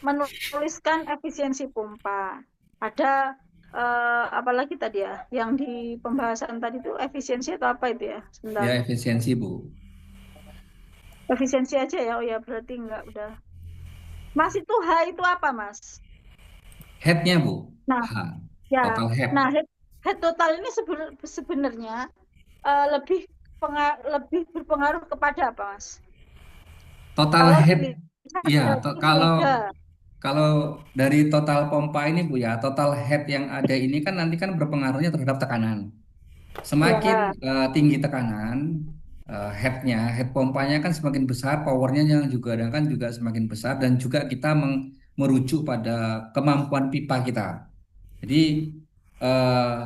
menuliskan efisiensi pompa. Ada apa lagi tadi ya? Yang di pembahasan tadi itu efisiensi atau apa itu ya? Sebentar. Ya, efisiensi, Bu. Efisiensi aja ya. Oh ya, berarti enggak udah. Mas itu H itu apa, Mas? Head-nya, Bu. Nah, H. ya. Total head. Nah, head total ini sebenarnya lebih lebih berpengaruh kepada apa, Mas? Total Kalau head, dilihat ya. dari Kalau mega, kalau dari total pompa ini, Bu ya, total head yang ada ini kan nanti kan berpengaruhnya terhadap tekanan. Semakin ya, tinggi tekanan headnya, head pompanya kan semakin besar, powernya yang juga ada kan juga semakin besar dan juga kita merujuk pada kemampuan pipa kita. Jadi eh,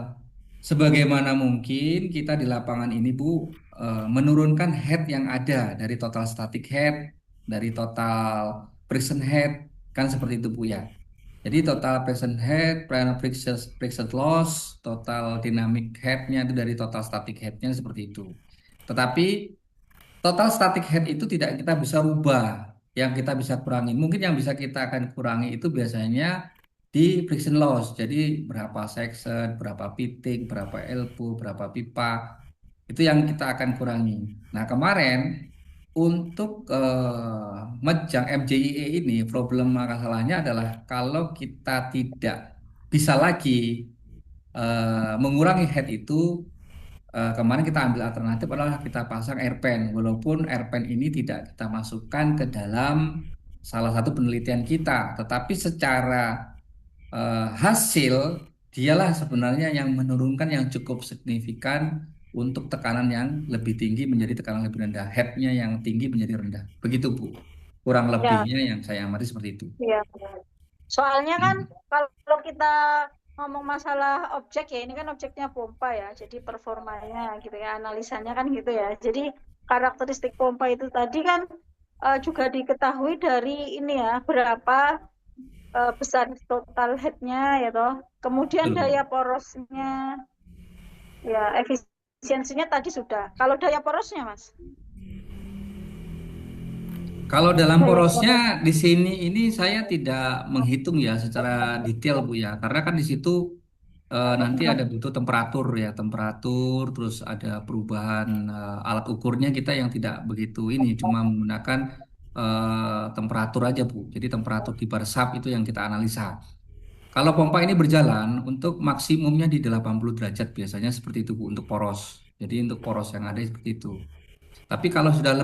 sebagaimana mungkin kita di lapangan ini Bu menurunkan head yang ada dari total static head, dari total friction head kan seperti itu Bu ya. Jadi total friction head, final friction loss, total dynamic headnya itu dari total static headnya seperti itu. Tetapi total static head itu tidak kita bisa rubah, yang kita bisa kurangi. Mungkin yang bisa kita akan kurangi itu biasanya di friction loss. Jadi berapa section, berapa fitting, berapa elbow, berapa pipa, itu yang kita akan kurangi. Nah, kemarin untuk Mejang MJIE ini problem masalahnya adalah kalau kita tidak bisa lagi mengurangi head itu, kemarin kita ambil alternatif adalah kita pasang airpan. Walaupun airpan ini tidak kita masukkan ke dalam salah satu penelitian kita, tetapi secara hasil dialah sebenarnya yang menurunkan yang cukup signifikan untuk tekanan yang lebih tinggi menjadi tekanan lebih rendah, headnya yang tinggi menjadi rendah. Begitu Bu, kurang Ya, lebihnya yang saya amati seperti itu. iya. Soalnya kan kalau kita ngomong masalah objek ya, ini kan objeknya pompa ya, jadi performanya gitu ya, analisanya kan gitu ya. Jadi karakteristik pompa itu tadi kan juga diketahui dari ini ya, berapa besar total headnya ya toh. Kemudian daya Betul. porosnya, ya efisiensinya tadi sudah. Kalau daya porosnya Mas, Kalau dalam daya porosnya poros. di sini ini saya tidak menghitung ya secara detail Bu ya, karena kan di situ nanti ada butuh temperatur ya, temperatur, terus ada perubahan alat ukurnya kita yang tidak begitu ini, cuma menggunakan temperatur aja Bu. Jadi temperatur di bar sub itu yang kita analisa. Kalau pompa ini berjalan untuk maksimumnya di 80 derajat biasanya seperti itu Bu untuk poros. Jadi untuk poros yang ada seperti itu. Tapi kalau sudah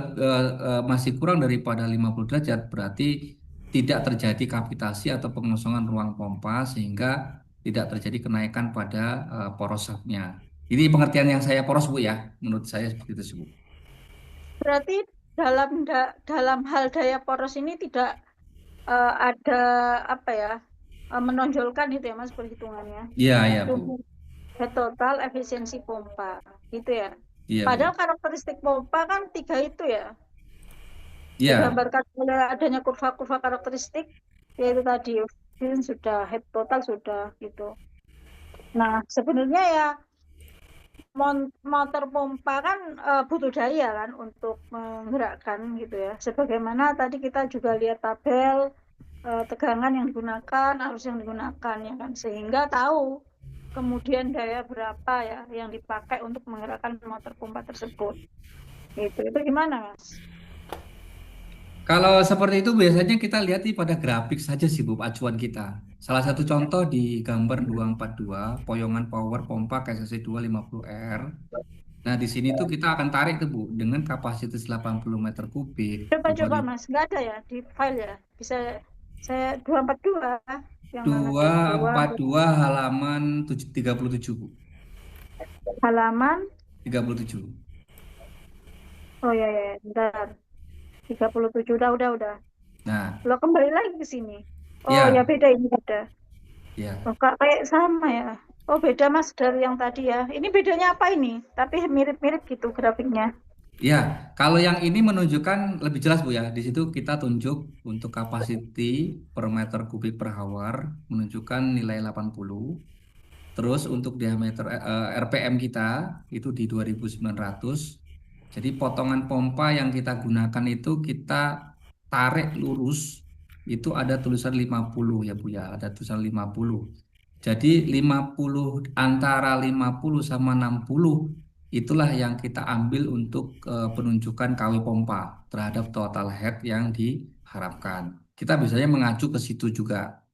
masih kurang daripada 50 derajat, berarti tidak terjadi kavitasi atau pengosongan ruang pompa sehingga tidak terjadi kenaikan pada poros subnya. Ini pengertian yang saya poros Bu ya, menurut saya seperti itu sih, Bu. Berarti dalam hal daya poros ini tidak ada apa ya, menonjolkan itu ya Mas perhitungannya. Iya, iya Itu Bu. head total efisiensi pompa gitu ya. Iya Bu. Padahal karakteristik pompa kan tiga itu ya, Iya, digambarkan oleh adanya kurva-kurva karakteristik, yaitu tadi efisien sudah, head total sudah gitu. Nah, sebenarnya ya motor pompa kan butuh daya kan untuk menggerakkan gitu ya. Sebagaimana tadi kita juga lihat tabel tegangan yang digunakan, arus yang digunakan ya kan, sehingga tahu kemudian daya berapa ya yang dipakai untuk menggerakkan motor pompa tersebut. Itu gimana, Mas? kalau seperti itu biasanya kita lihat di pada grafik saja sih Bu, acuan kita. Salah satu contoh di gambar 242, poyongan power pompa KSC 250R. Nah, di sini tuh kita akan tarik tuh Bu dengan kapasitas 80 meter kubik. Coba-coba, Mas. Nggak ada ya di file ya? Bisa saya 242 yang mana tuh? Dua 242 halaman 37 Bu. halaman. 37. Oh ya ya, ya. Bentar. 37 udah. Nah, Lo kembali lagi ke sini. Oh ya ya, beda ini beda. ya. Oh, Kak, kayak sama ya. Oh beda Mas dari yang tadi ya. Ini bedanya apa ini? Tapi mirip-mirip gitu grafiknya. Ya, kalau yang ini menunjukkan lebih jelas Bu ya. Di situ kita tunjuk untuk capacity per meter kubik per hour menunjukkan nilai 80. Terus untuk diameter RPM kita itu di 2.900. Jadi potongan pompa yang kita gunakan itu kita tarik lurus itu ada tulisan 50 ya Bu ya, ada tulisan 50. Jadi 50 antara 50 sama 60 itulah yang kita ambil untuk penunjukan KW pompa terhadap total head yang diharapkan. Kita biasanya mengacu ke situ juga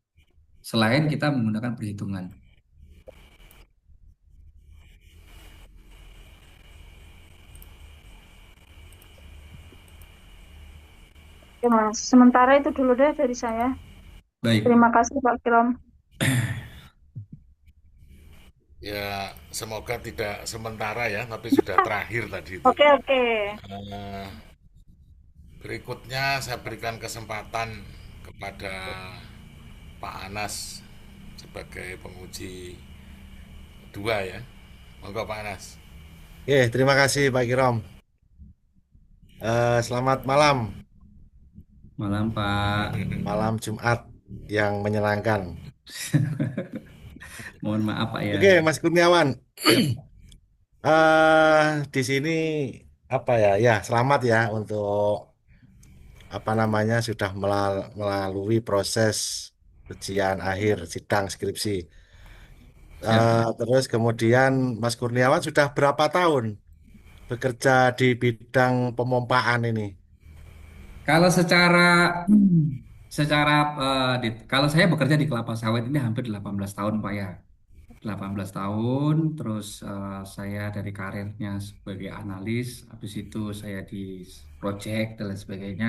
selain kita menggunakan perhitungan. Oke Mas. Sementara itu dulu deh dari saya. Baik. Terima kasih Pak Kirom. Ya, semoga tidak sementara ya, tapi sudah terakhir tadi itu. Oke oke. Eh, Berikutnya saya berikan kesempatan kepada Pak Anas sebagai penguji dua ya. Monggo Pak Anas. Oke, terima kasih Pak Kirom. Selamat malam, Malam Pak. malam Jumat yang menyenangkan. Mohon maaf Pak ya. Oke, Mas Kurniawan, Ya Pak. di sini apa ya? Ya, selamat ya untuk apa namanya sudah melalui proses ujian akhir sidang skripsi. Siap, Pak. Terus kemudian Mas Kurniawan sudah berapa tahun bekerja di bidang pemompaan ini? Kalau secara kalau saya bekerja di kelapa sawit ini hampir 18 tahun, Pak ya. 18 tahun, terus saya dari karirnya sebagai analis, habis itu saya di project dan lain sebagainya.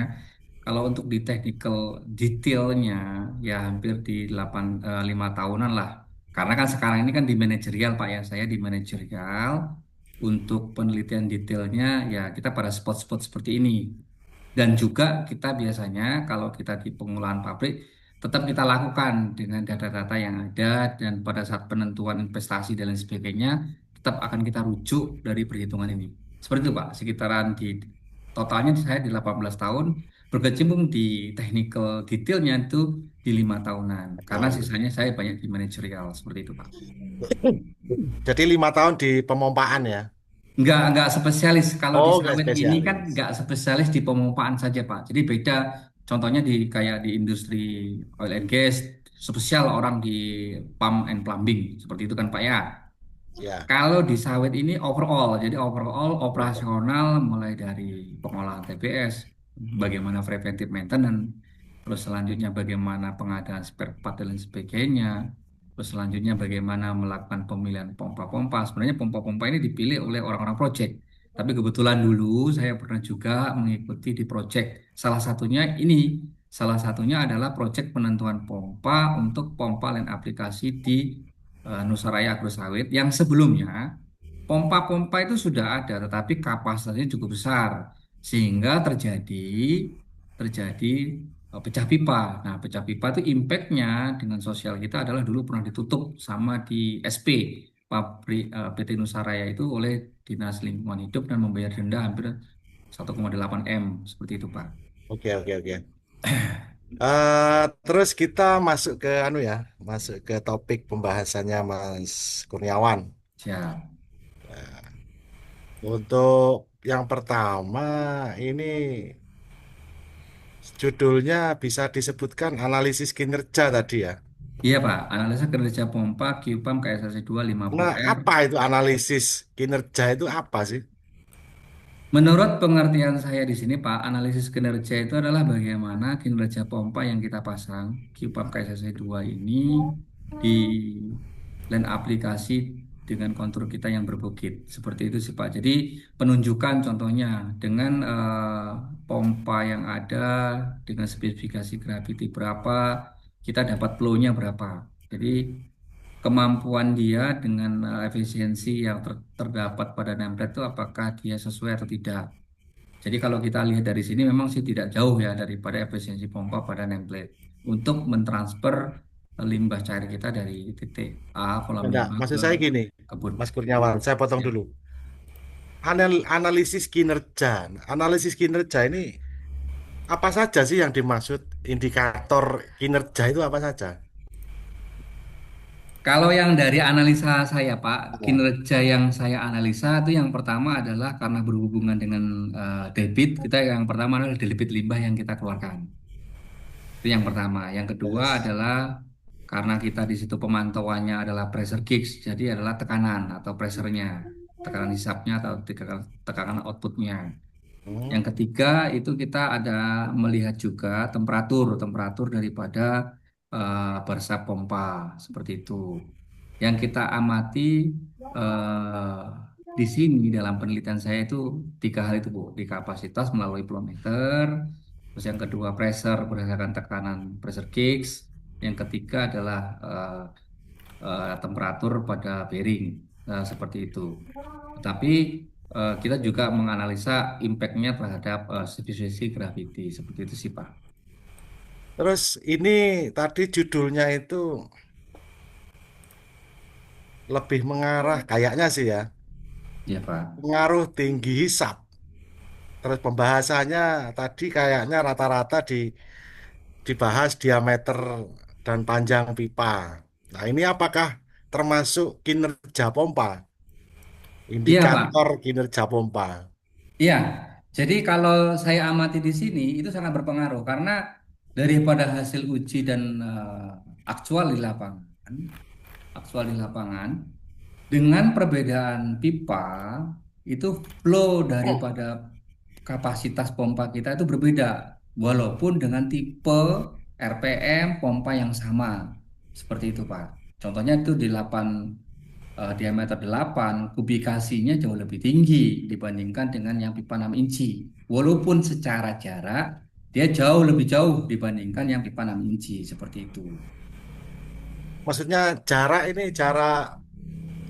Kalau untuk di technical detailnya ya hampir di 5 tahunan lah. Karena kan sekarang ini kan di manajerial Pak ya, saya di manajerial untuk penelitian detailnya ya kita pada spot-spot seperti ini. Dan juga kita biasanya kalau kita di pengolahan pabrik tetap kita lakukan dengan data-data yang ada dan pada saat penentuan investasi dan lain sebagainya tetap akan kita rujuk dari perhitungan ini. Seperti itu Pak, sekitaran di totalnya saya di 18 tahun berkecimpung di technical detailnya itu di 5 tahunan karena Tahun. sisanya saya banyak di manajerial seperti itu Pak. Jadi 5 tahun di pemompaan ya? Nggak spesialis. Kalau di Oh, nggak sawit ini kan spesialis. nggak spesialis di pemompaan saja, Pak. Jadi beda. Contohnya di kayak di industri oil and gas, spesial orang di pump and plumbing. Seperti itu kan, Pak ya. Ya. Kalau di sawit ini overall, jadi overall operasional mulai dari pengolahan TBS, bagaimana preventive maintenance, terus selanjutnya bagaimana pengadaan spare part dan lain sebagainya, terus selanjutnya bagaimana melakukan pemilihan pompa-pompa. Sebenarnya pompa-pompa ini dipilih oleh orang-orang project, tapi kebetulan dulu saya pernah juga mengikuti di project. Salah satunya ini, salah satunya adalah project penentuan pompa untuk pompa dan aplikasi di Nusaraya Agro Sawit yang sebelumnya pompa-pompa itu sudah ada tetapi kapasitasnya cukup besar sehingga terjadi pecah pipa. Nah, pecah pipa itu impactnya dengan sosial kita adalah dulu pernah ditutup sama di SP pabrik PT Nusaraya itu oleh Dinas Lingkungan Hidup dan membayar denda hampir 1,8 M seperti itu, Pak. Oke, oke, oke. Terus kita masuk ke masuk ke topik pembahasannya Mas Kurniawan. Siap. Untuk yang pertama ini judulnya bisa disebutkan analisis kinerja tadi ya. Iya, Pak. Analisa kinerja pompa QPAM KSS Nah, 250R. apa itu analisis kinerja itu apa sih? Menurut pengertian saya di sini, Pak, analisis kinerja itu adalah bagaimana kinerja pompa yang kita pasang, QPAP KSS 2 ini di land aplikasi dengan kontur kita yang berbukit. Seperti itu sih, Pak. Jadi penunjukan contohnya dengan pompa yang ada, dengan spesifikasi gravity berapa, kita dapat flow-nya berapa. Jadi kemampuan dia dengan efisiensi yang terdapat pada nameplate itu apakah dia sesuai atau tidak. Jadi kalau kita lihat dari sini memang sih tidak jauh ya daripada efisiensi pompa pada nameplate untuk mentransfer limbah cair kita dari titik A kolam Enggak, 5 maksud ke saya gini, kebun. Mas Kurniawan, saya potong Ya. dulu. Analisis kinerja. Analisis kinerja ini apa saja sih yang dimaksud indikator kinerja itu apa saja? Kalau yang dari analisa saya, Pak, kinerja yang saya analisa itu yang pertama adalah karena berhubungan dengan debit, kita yang pertama adalah debit limbah yang kita keluarkan. Itu yang pertama. Yang kedua Yes. adalah karena kita di situ pemantauannya adalah pressure gauge, jadi adalah tekanan atau pressernya, tekanan hisapnya atau tekanan outputnya. Hmm. Yang ketiga itu kita ada melihat juga temperatur daripada barsa pompa seperti itu. Yang kita amati eh, di sini dalam penelitian saya itu 3 hal itu Bu, di kapasitas melalui flow-meter, terus yang kedua pressure berdasarkan tekanan pressure gauge, yang ketiga adalah temperatur pada bearing seperti itu. Tetapi kita juga menganalisa impact-nya terhadap spesiesi gravity seperti itu sih Pak. Terus ini tadi judulnya itu lebih mengarah kayaknya sih ya, Ya Pak. pengaruh tinggi hisap. Terus pembahasannya tadi kayaknya rata-rata dibahas diameter dan panjang pipa. Nah, ini apakah termasuk kinerja pompa? Iya Pak. Indikator kinerja pompa. Iya. Jadi kalau saya amati di sini itu sangat berpengaruh karena daripada hasil uji dan aktual di lapangan, aktual di lapangan dengan perbedaan pipa itu flow daripada kapasitas pompa kita itu berbeda walaupun dengan tipe RPM pompa yang sama. Seperti itu, Pak. Contohnya itu di 8 diameter 8 kubikasinya jauh lebih tinggi dibandingkan dengan yang pipa 6 inci. Walaupun secara jarak dia jauh lebih jauh dibandingkan yang pipa 6 inci seperti itu. Maksudnya jarak ini jarak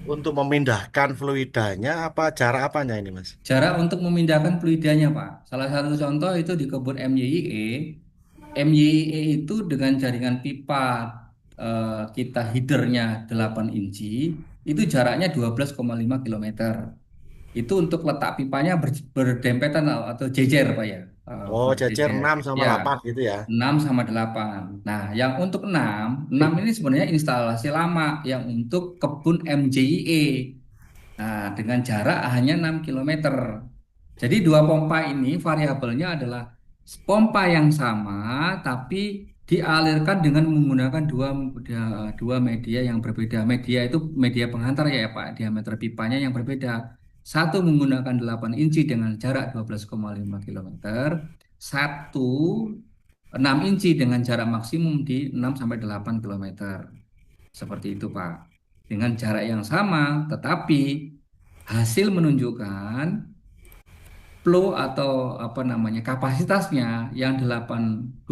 untuk memindahkan fluidanya apa jarak apanya ini, Mas? Cara untuk memindahkan fluidanya, Pak. Salah satu contoh itu di kebun MYIE. MYIE itu dengan jaringan pipa kita headernya 8 inci, itu jaraknya 12,5 kilometer. Itu untuk letak pipanya berdempetan atau jejer, Pak ya. Oh, jejer Berjejer. 6 sama Ya, 8 gitu ya. 6 sama 8. Nah, yang untuk 6 ini sebenarnya instalasi lama yang untuk kebun MJIE. Nah, dengan jarak hanya 6 kilometer. Jadi dua pompa ini variabelnya adalah pompa yang sama tapi dialirkan dengan menggunakan dua media yang berbeda. Media itu media penghantar ya Pak, diameter pipanya yang berbeda. Satu menggunakan 8 inci dengan jarak 12,5 kilometer, satu 6 inci dengan jarak maksimum di 6 sampai 8 kilometer. Seperti itu, Pak. Dengan jarak yang sama, tetapi hasil menunjukkan flow atau apa namanya kapasitasnya yang 12,5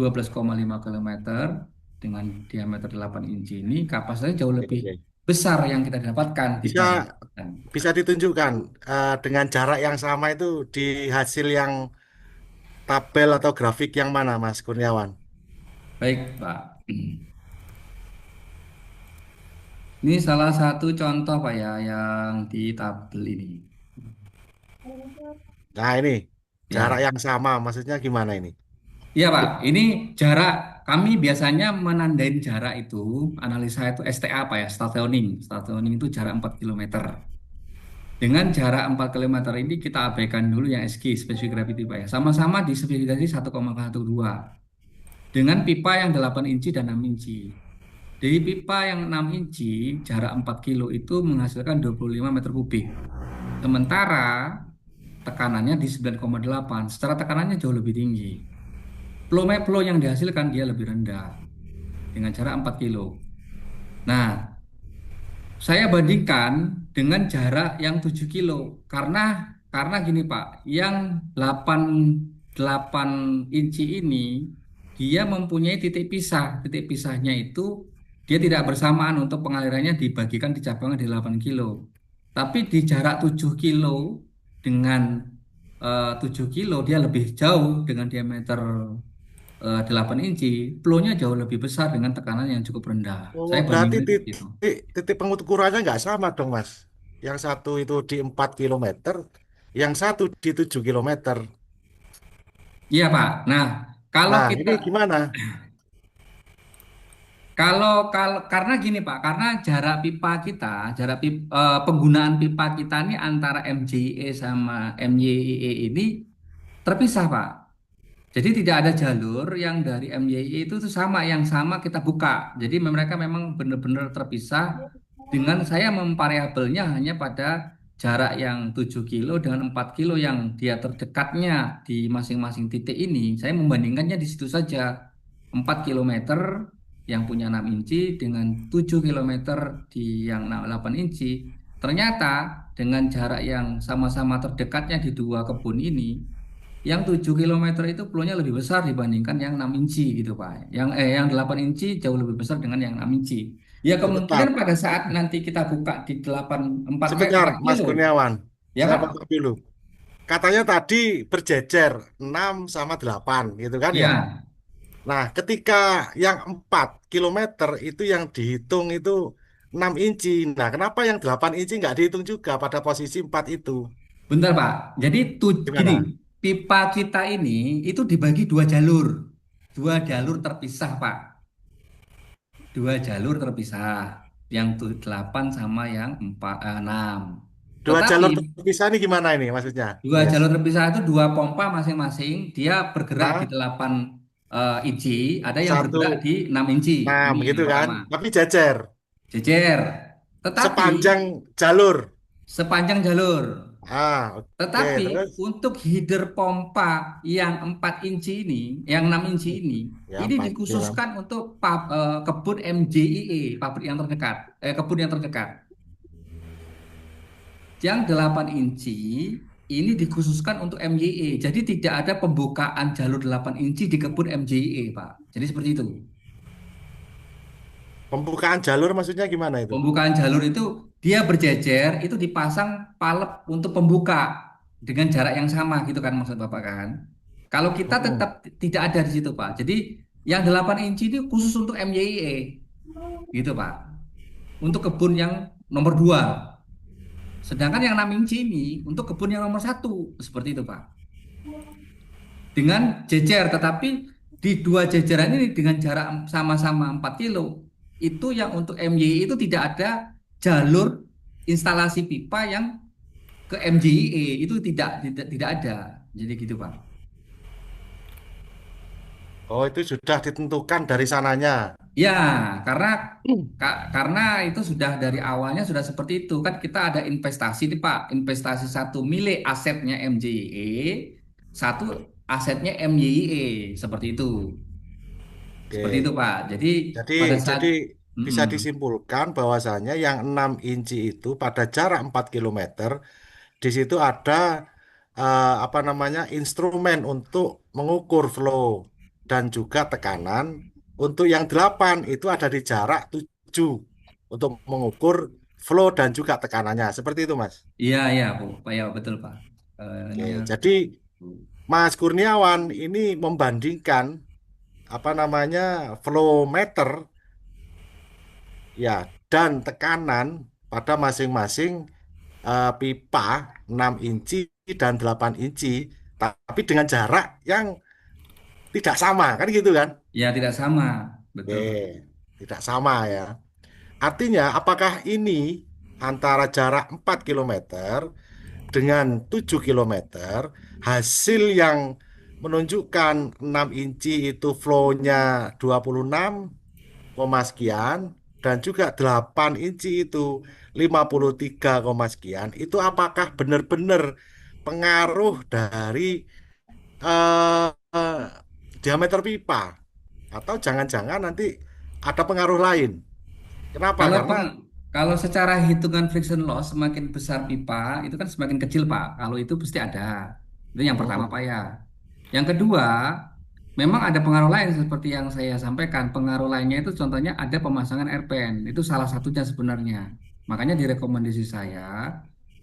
kilometer dengan diameter 8 inci ini kapasitasnya jauh Oke, lebih oke. besar yang kita dapatkan Bisa dibandingkan. bisa ditunjukkan dengan jarak yang sama itu di hasil yang tabel atau grafik yang mana, Mas Kurniawan? Baik, Pak. Ini salah satu contoh Pak ya yang di tabel ini. Nah, ini jarak Ya. yang sama, maksudnya gimana ini? Iya Pak, ini jarak kami biasanya menandain jarak itu analisa itu STA Pak ya, stationing. Stationing itu jarak 4 kilometer. Dengan jarak 4 kilometer ini kita abaikan dulu yang SG, specific gravity Pak ya. Sama-sama di spesifikasi 1,12 dengan pipa yang 8 inci dan 6 inci. Dari pipa yang 6 inci jarak 4 kilo itu menghasilkan 25 meter kubik. Sementara tekanannya di 9,8. Secara tekanannya jauh lebih tinggi. Flow yang dihasilkan dia lebih rendah dengan jarak 4 kilo. Nah, saya bandingkan dengan jarak yang 7 kilo karena gini Pak, yang 8 inci ini dia mempunyai titik pisah. Titik pisahnya itu dia tidak bersamaan untuk pengalirannya dibagikan di cabangnya di 8 kilo. Tapi di jarak 7 kilo dengan 7 kilo dia lebih jauh dengan diameter 8 inci, flow-nya jauh lebih besar dengan tekanan yang cukup rendah. Oh, Saya berarti bandingkan seperti itu. titik pengukurannya nggak sama dong, Mas. Yang satu itu di 4 kilometer, yang satu di 7 kilometer. Iya, Pak. Nah, kalau Nah, kita ini gimana? kalau karena gini, Pak, karena jarak pipa kita, penggunaan pipa kita ini antara MJE sama MYIE ini terpisah, Pak. Jadi tidak ada jalur yang dari MYI itu tuh sama yang sama kita buka. Jadi mereka memang benar-benar terpisah dengan saya memvariabelnya hanya pada jarak yang 7 kilo dengan 4 kilo yang dia terdekatnya di masing-masing titik ini. Saya membandingkannya di situ saja. 4 kilometer yang punya 6 inci dengan 7 kilometer di yang 8 inci. Ternyata dengan jarak yang sama-sama terdekatnya di dua kebun ini yang 7 kilometer itu peluangnya lebih besar dibandingkan yang 6 inci gitu Pak. Yang 8 inci jauh lebih besar dengan yang 6 inci. Ya Sebentar, kemungkinan pada saat nanti kita buka di 4 sebentar, Mas kilo. Kurniawan. Ya Saya Pak. potong dulu. Katanya tadi berjejer 6 sama 8, gitu kan ya? Ya, Nah, ketika yang 4 kilometer itu yang dihitung itu 6 inci. Nah, kenapa yang 8 inci nggak dihitung juga pada posisi 4 itu? bentar Pak. Jadi gini, Gimana? pipa kita ini itu dibagi dua jalur. Dua jalur terpisah Pak. Dua jalur terpisah. Yang 8 sama yang 6. Dua Tetapi jalur terpisah ini gimana ini maksudnya? dua Yes. jalur terpisah itu dua pompa masing-masing. Dia bergerak di Hah? 8 inci, ada yang bergerak satu di 6 inci. enam Ini gitu yang kan, pertama. tapi jejer Jejer. Tetapi sepanjang jalur. sepanjang jalur. Oke, Tetapi terus untuk header pompa yang 4 inci ini, yang 6 inci ya ini 4 kilo. dikhususkan untuk kebun MJIE, pabrik yang terdekat, kebun yang terdekat. Yang 8 inci ini dikhususkan untuk MYE. Jadi tidak ada pembukaan jalur 8 inci di kebun MJIE, Pak. Jadi seperti itu. Pembukaan jalur maksudnya gimana itu? Pembukaan jalur itu dia berjejer, itu dipasang palep untuk pembuka dengan jarak yang sama gitu kan maksud Bapak kan. Kalau kita Mm-mm. tetap tidak ada di situ, Pak. Jadi yang 8 inci itu khusus untuk MYE gitu, Pak. Untuk kebun yang nomor 2. Sedangkan yang 6 inci ini untuk kebun yang nomor 1 seperti itu, Pak. Dengan jejer, tetapi di dua jejeran ini dengan jarak sama-sama 4 kilo, itu yang untuk MYI itu tidak ada jalur instalasi pipa yang ke MJIE, itu tidak ada. Jadi gitu, Pak. Oh, itu sudah ditentukan dari sananya. Ya, karena karena itu sudah dari awalnya sudah seperti itu kan kita ada investasi nih Pak, investasi satu milik asetnya MJIE, satu asetnya MYIE, seperti itu. Seperti itu Oke. Pak. Jadi Jadi pada saat jadi bisa Mm-mm. disimpulkan bahwasanya yang 6 inci itu pada jarak 4 kilometer di situ ada apa namanya instrumen untuk mengukur flow dan juga tekanan. Untuk yang 8 itu ada di jarak 7 untuk mengukur flow dan juga tekanannya. Seperti itu, Mas. Iya iya Bu, Pak ya betul Pak. Oke, Ini jadi Mas Kurniawan ini membandingkan apa namanya flow meter ya dan tekanan pada masing-masing pipa 6 inci dan 8 inci tapi dengan jarak yang tidak sama kan gitu kan? ya tidak sama, Oke, betul Pak. tidak sama ya. Artinya apakah ini antara jarak 4 kilometer dengan 7 kilometer hasil yang menunjukkan 6 inci itu flow-nya 26 koma sekian dan juga 8 inci itu 53 koma sekian itu apakah benar-benar pengaruh dari eh, eh, diameter pipa atau jangan-jangan nanti ada pengaruh lain. Kenapa? Kalau Karena kalau secara hitungan friction loss semakin besar pipa itu kan semakin kecil Pak. Kalau itu pasti ada. Itu yang pertama Pak mm, ya. Yang kedua, memang ada pengaruh lain seperti yang saya sampaikan. Pengaruh lainnya itu contohnya ada pemasangan airpan. Itu salah satunya sebenarnya. Makanya direkomendasi saya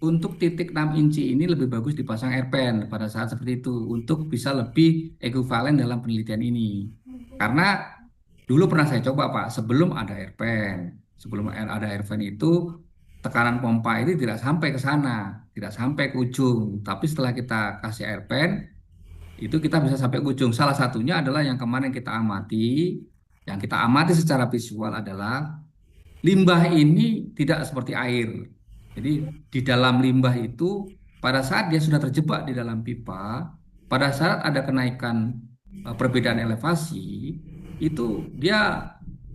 untuk titik 6 inci ini lebih bagus dipasang airpan pada saat seperti itu untuk bisa lebih ekuivalen dalam penelitian ini. Karena dulu pernah saya coba Pak, sebelum ada airpan. Sebelum ada airpan itu tekanan pompa itu tidak sampai ke sana, tidak sampai ke ujung. Tapi setelah kita kasih airpan, itu kita bisa sampai ke ujung. Salah satunya adalah yang kemarin kita amati, yang kita amati secara visual adalah limbah ini tidak seperti air. Jadi di dalam limbah itu pada saat dia sudah terjebak di dalam pipa, pada saat ada kenaikan perbedaan elevasi, itu dia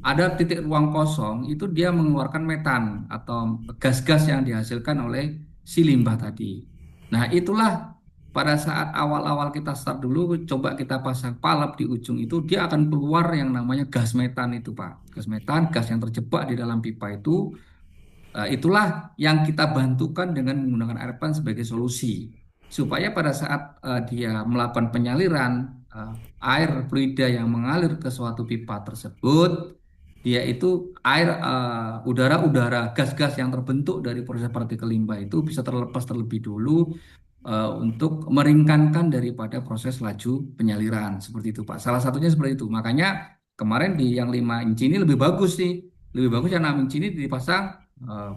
ada titik ruang kosong, itu dia mengeluarkan metan atau gas-gas yang dihasilkan oleh si limbah tadi. Nah, itulah pada saat awal-awal kita start dulu, coba kita pasang palap di ujung itu, dia akan keluar yang namanya gas metan itu, Pak. Gas metan, gas yang terjebak di dalam pipa itu, itulah yang kita bantukan dengan menggunakan air pump sebagai solusi. Supaya pada saat dia melakukan penyaliran air fluida yang mengalir ke suatu pipa tersebut, dia itu air, udara-udara, gas-gas yang terbentuk dari proses partikel limbah itu bisa terlepas terlebih dulu untuk meringankan daripada proses laju penyaliran seperti itu Pak. Salah satunya seperti itu. Makanya kemarin di yang 5 inci ini lebih bagus sih. Lebih bagus yang 6 inci ini dipasang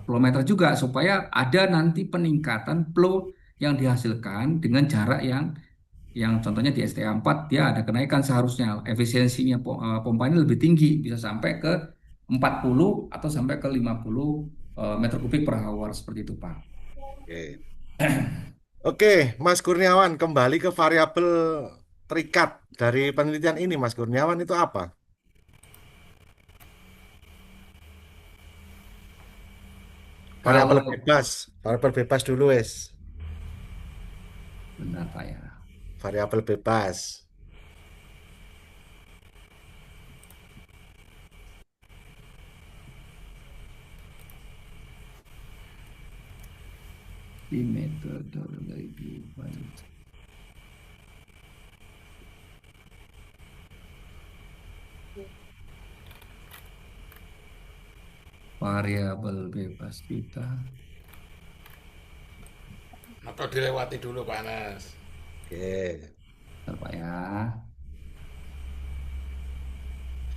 flow meter juga supaya ada nanti peningkatan flow yang dihasilkan dengan jarak yang contohnya di STA 4 dia ada kenaikan seharusnya efisiensinya pompa ini lebih tinggi bisa sampai ke 40 atau sampai ke 50 meter kubik per hour seperti itu Pak. oke. Oke, Mas Kurniawan kembali ke variabel terikat dari penelitian ini, Mas Kurniawan, itu apa? Kalau Variabel bebas dulu, wes. benar Pak ya. Variabel bebas. Di metodologi variabel bebas kita. Atau dilewati dulu Pak Anas. Oke. Bentar, Pak ya.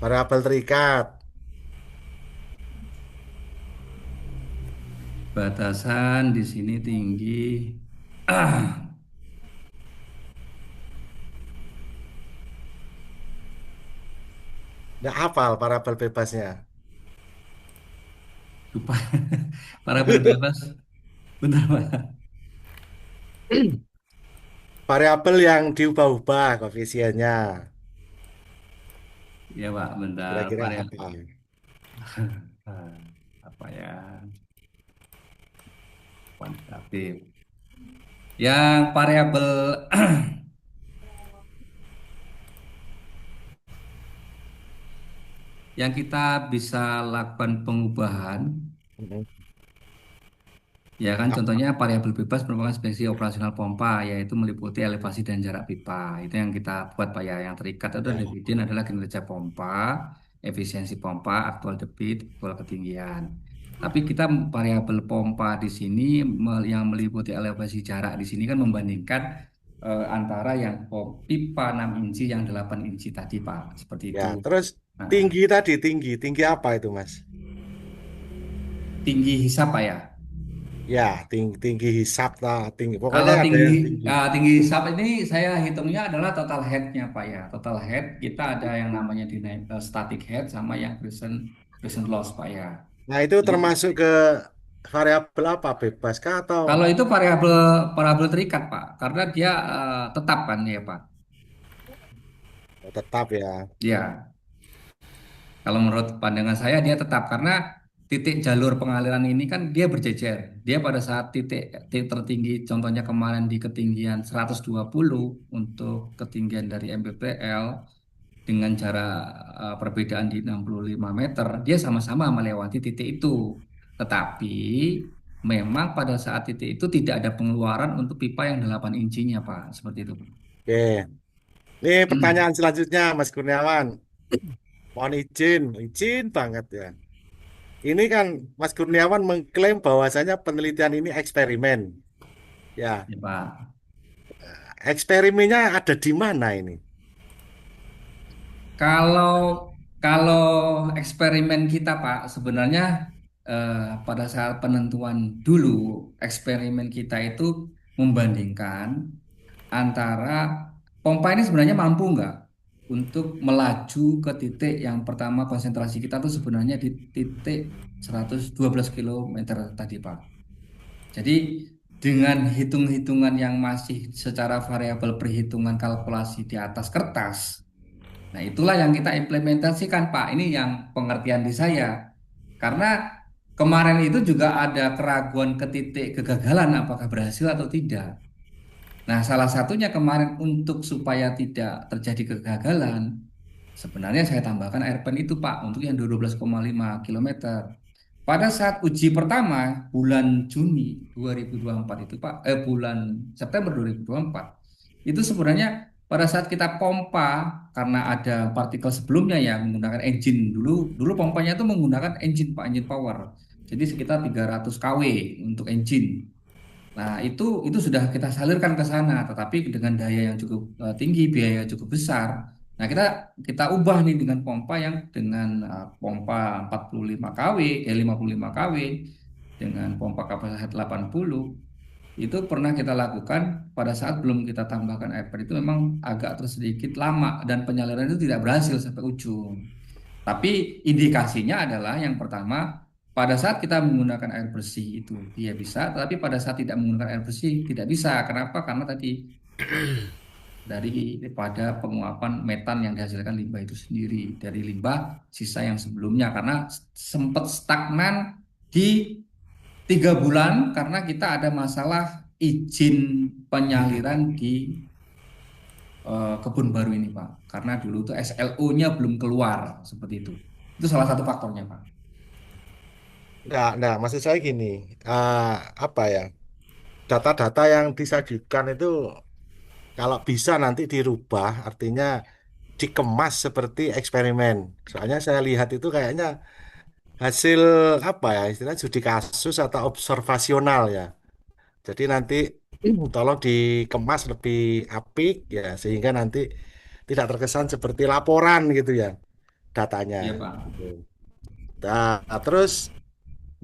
Variabel terikat. Batasan di sini tinggi. Nggak hafal variabel bebasnya. Lupa. Variabel bebas. Bentar, Pak. Variabel yang diubah-ubah koefisiennya. Ya, Pak, bentar. Kira-kira Variabel apa? apa ya? Kuantitatif. Yang variabel yang kita bisa lakukan pengubahan. Mm-mm. Ya kan, Apa? contohnya variabel bebas merupakan spesifikasi operasional pompa, yaitu meliputi elevasi dan jarak pipa. Itu yang kita buat Pak ya. Yang terikat itu Ya. dividen adalah kinerja pompa, efisiensi pompa, aktual debit, aktual ketinggian. Tapi kita variabel pompa di sini yang meliputi elevasi jarak di sini kan membandingkan antara yang pipa 6 inci yang 8 inci tadi Pak. Seperti Ya, itu. terus Nah, tinggi tadi, tinggi apa itu, Mas? tinggi hisap Pak ya. Ya, tinggi hisap lah, tinggi. Pokoknya Kalau ada tinggi yang tinggi. tinggi sub ini saya hitungnya adalah total head-nya Pak ya. Total head kita ada yang namanya static head sama yang present loss Pak ya. Nah, itu Jadi termasuk ke variabel apa? Bebas kah atau kalau itu variabel variabel terikat Pak, karena dia tetap kan ya Pak. oh, tetap ya? Ya, kalau menurut pandangan saya dia tetap karena titik jalur pengaliran ini kan dia berjejer. Dia pada saat titik tertinggi contohnya kemarin di ketinggian 120 untuk ketinggian dari MBPL dengan jarak perbedaan di 65 meter, dia sama-sama melewati titik itu. Tetapi memang pada saat titik itu tidak ada pengeluaran untuk pipa yang 8 incinya, Pak. Seperti itu, Pak. Oke. Ini pertanyaan selanjutnya, Mas Kurniawan. Mohon izin, izin banget ya. Ini kan Mas Kurniawan mengklaim bahwasanya penelitian ini eksperimen. Ya, Ya, Pak. eksperimennya ada di mana ini? Kalau kalau eksperimen kita, Pak, sebenarnya eh, pada saat penentuan dulu eksperimen kita itu membandingkan antara pompa ini sebenarnya mampu nggak untuk melaju ke titik yang pertama konsentrasi kita tuh sebenarnya di titik 112 kilometer tadi Pak. Jadi dengan hitung-hitungan yang masih secara variabel perhitungan kalkulasi di atas kertas, nah itulah yang kita implementasikan Pak. Ini yang pengertian di saya. Karena kemarin itu juga ada keraguan ke titik kegagalan apakah berhasil atau tidak. Nah, salah satunya kemarin untuk supaya tidak terjadi kegagalan, sebenarnya saya tambahkan airpan itu Pak untuk yang 12,5 kilometer. Pada saat uji pertama bulan Juni 2024 itu Pak, bulan September 2024 itu sebenarnya pada saat kita pompa karena ada partikel sebelumnya ya menggunakan engine dulu dulu pompanya itu menggunakan engine Pak, engine power. Jadi sekitar 300 kW untuk engine. Nah, itu sudah kita salurkan ke sana, tetapi dengan daya yang cukup tinggi, biaya yang cukup besar. Nah, kita ubah nih dengan pompa yang dengan pompa 45 kW, 55 kW dengan pompa kapasitas 80. Itu pernah kita lakukan pada saat belum kita tambahkan airpad itu memang agak sedikit lama dan penyaluran itu tidak berhasil sampai ujung. Tapi indikasinya adalah yang pertama, pada saat kita menggunakan air bersih itu dia bisa, tapi pada saat tidak menggunakan air bersih tidak bisa. Kenapa? Karena tadi daripada penguapan metan yang dihasilkan limbah itu sendiri dari limbah sisa yang sebelumnya karena sempat stagnan di 3 bulan karena kita ada masalah izin penyaliran di kebun baru ini Pak karena dulu tuh SLO-nya belum keluar seperti itu salah satu faktornya Pak. Nah, maksud saya gini, eh, apa ya, data-data yang disajikan itu kalau bisa nanti dirubah, artinya dikemas seperti eksperimen. Soalnya saya lihat itu kayaknya hasil apa ya, istilahnya studi kasus atau observasional ya. Jadi nanti tolong dikemas lebih apik ya, sehingga nanti tidak terkesan seperti laporan gitu ya datanya. Iya Pak. Gitu. Nah, terus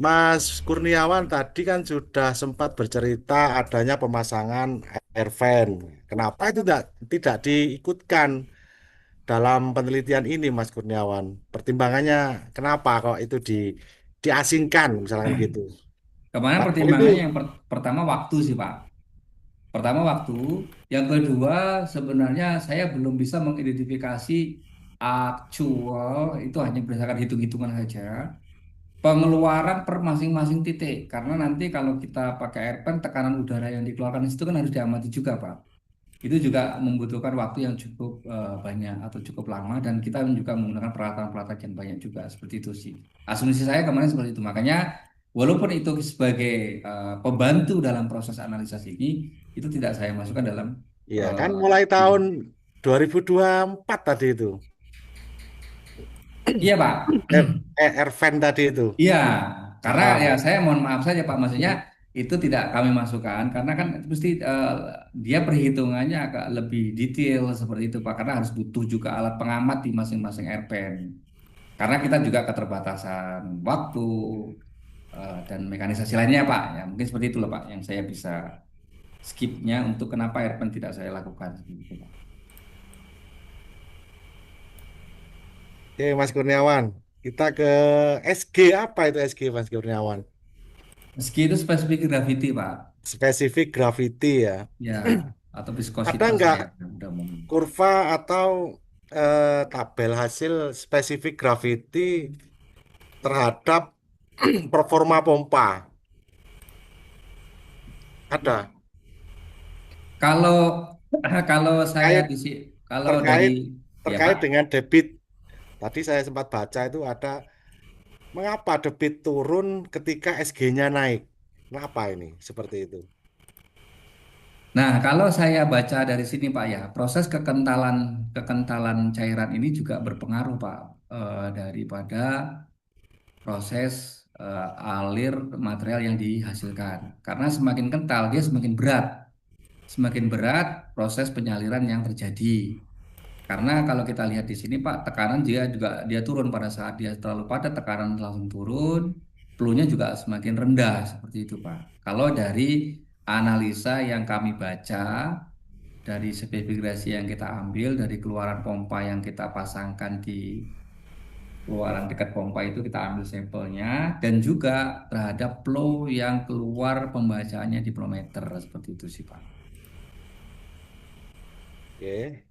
Mas Kurniawan tadi kan sudah sempat bercerita adanya pemasangan air vent. Kenapa itu tidak diikutkan dalam penelitian ini, Mas Kurniawan? Pertimbangannya kenapa kok itu diasingkan, misalkan gitu? Kemarin Padahal itu, pertimbangannya yang pertama waktu sih Pak. Pertama waktu, yang kedua sebenarnya saya belum bisa mengidentifikasi aktual itu hanya berdasarkan hitung-hitungan saja. Pengeluaran per masing-masing titik karena nanti kalau kita pakai airpan tekanan udara yang dikeluarkan itu kan harus diamati juga Pak. Itu juga membutuhkan waktu yang cukup banyak atau cukup lama dan kita juga menggunakan peralatan-peralatan yang banyak juga seperti itu sih. Asumsi saya kemarin seperti itu. Makanya walaupun itu sebagai pembantu dalam proses analisis ini, itu tidak saya masukkan dalam ya kan eh, mulai ini. tahun 2024 tadi itu, Iya Pak. air vent tadi itu. Iya, karena ya Ah, saya mohon maaf saja Pak, maksudnya itu tidak kami masukkan karena kan mesti dia perhitungannya agak lebih detail seperti itu Pak, karena harus butuh juga alat pengamat di masing-masing airpan. Karena kita juga keterbatasan waktu dan mekanisasi lainnya Pak. Ya mungkin seperti itu loh Pak yang saya bisa skipnya untuk kenapa airpan tidak saya lakukan seperti itu Pak. oke, Mas Kurniawan, kita ke SG. Apa itu SG, Mas Kurniawan? Meski itu spesifik gravity Pak, Spesifik gravity ya. ya atau Ada viskositas nggak air udah umum. kurva atau tabel hasil spesifik gravity terhadap performa pompa? Ada Kalau kalau saya terkait di kalau dari terkait ya Pak. terkait dengan debit. Tadi saya sempat baca itu ada mengapa debit turun ketika SG-nya naik. Kenapa ini seperti itu? Nah, kalau saya baca dari sini Pak ya, proses kekentalan kekentalan cairan ini juga berpengaruh Pak daripada proses alir material yang dihasilkan. Karena semakin kental dia semakin berat. Semakin berat proses penyaliran yang terjadi. Karena kalau kita lihat di sini Pak, tekanan dia turun pada saat dia terlalu padat, tekanan langsung turun, flow-nya juga semakin rendah seperti itu Pak. Kalau dari analisa yang kami baca, dari spesifikasi yang kita ambil, dari keluaran pompa yang kita pasangkan di keluaran dekat pompa itu kita ambil sampelnya, dan juga terhadap flow yang keluar pembacaannya di flow-meter seperti itu sih Pak. Oke.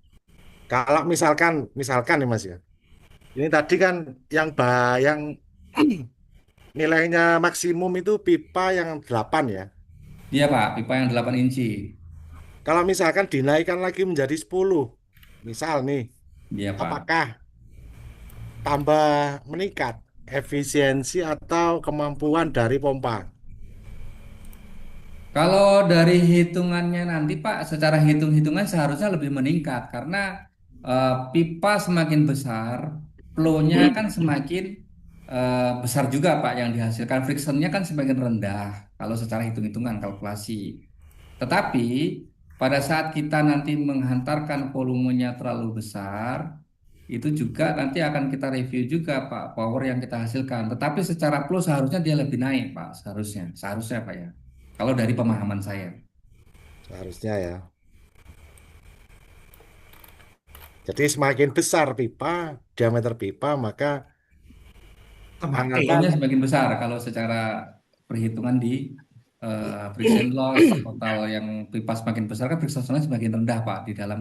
Kalau misalkan nih Mas ya. Ini tadi kan yang nilainya maksimum itu pipa yang 8 ya. Iya Pak, pipa yang 8 inci. Kalau misalkan dinaikkan lagi menjadi 10, misal nih, Iya Pak. apakah tambah meningkat efisiensi atau kemampuan dari pompa? Kalau dari hitungannya nanti Pak, secara hitung-hitungan seharusnya lebih meningkat karena pipa semakin besar, flow-nya kan semakin besar juga Pak yang dihasilkan, frictionnya kan semakin rendah kalau secara hitung-hitungan kalkulasi. Tetapi pada saat kita nanti menghantarkan volumenya terlalu besar, itu juga nanti akan kita review juga Pak, power yang kita hasilkan. Tetapi secara flow seharusnya dia lebih naik Pak, seharusnya Pak ya. Kalau dari pemahaman saya. Seharusnya ya. Jadi semakin besar pipa, diameter pipa, maka Flow-nya semakin besar kalau secara perhitungan di friction loss, total yang pipa semakin besar kan friction loss semakin rendah Pak di dalam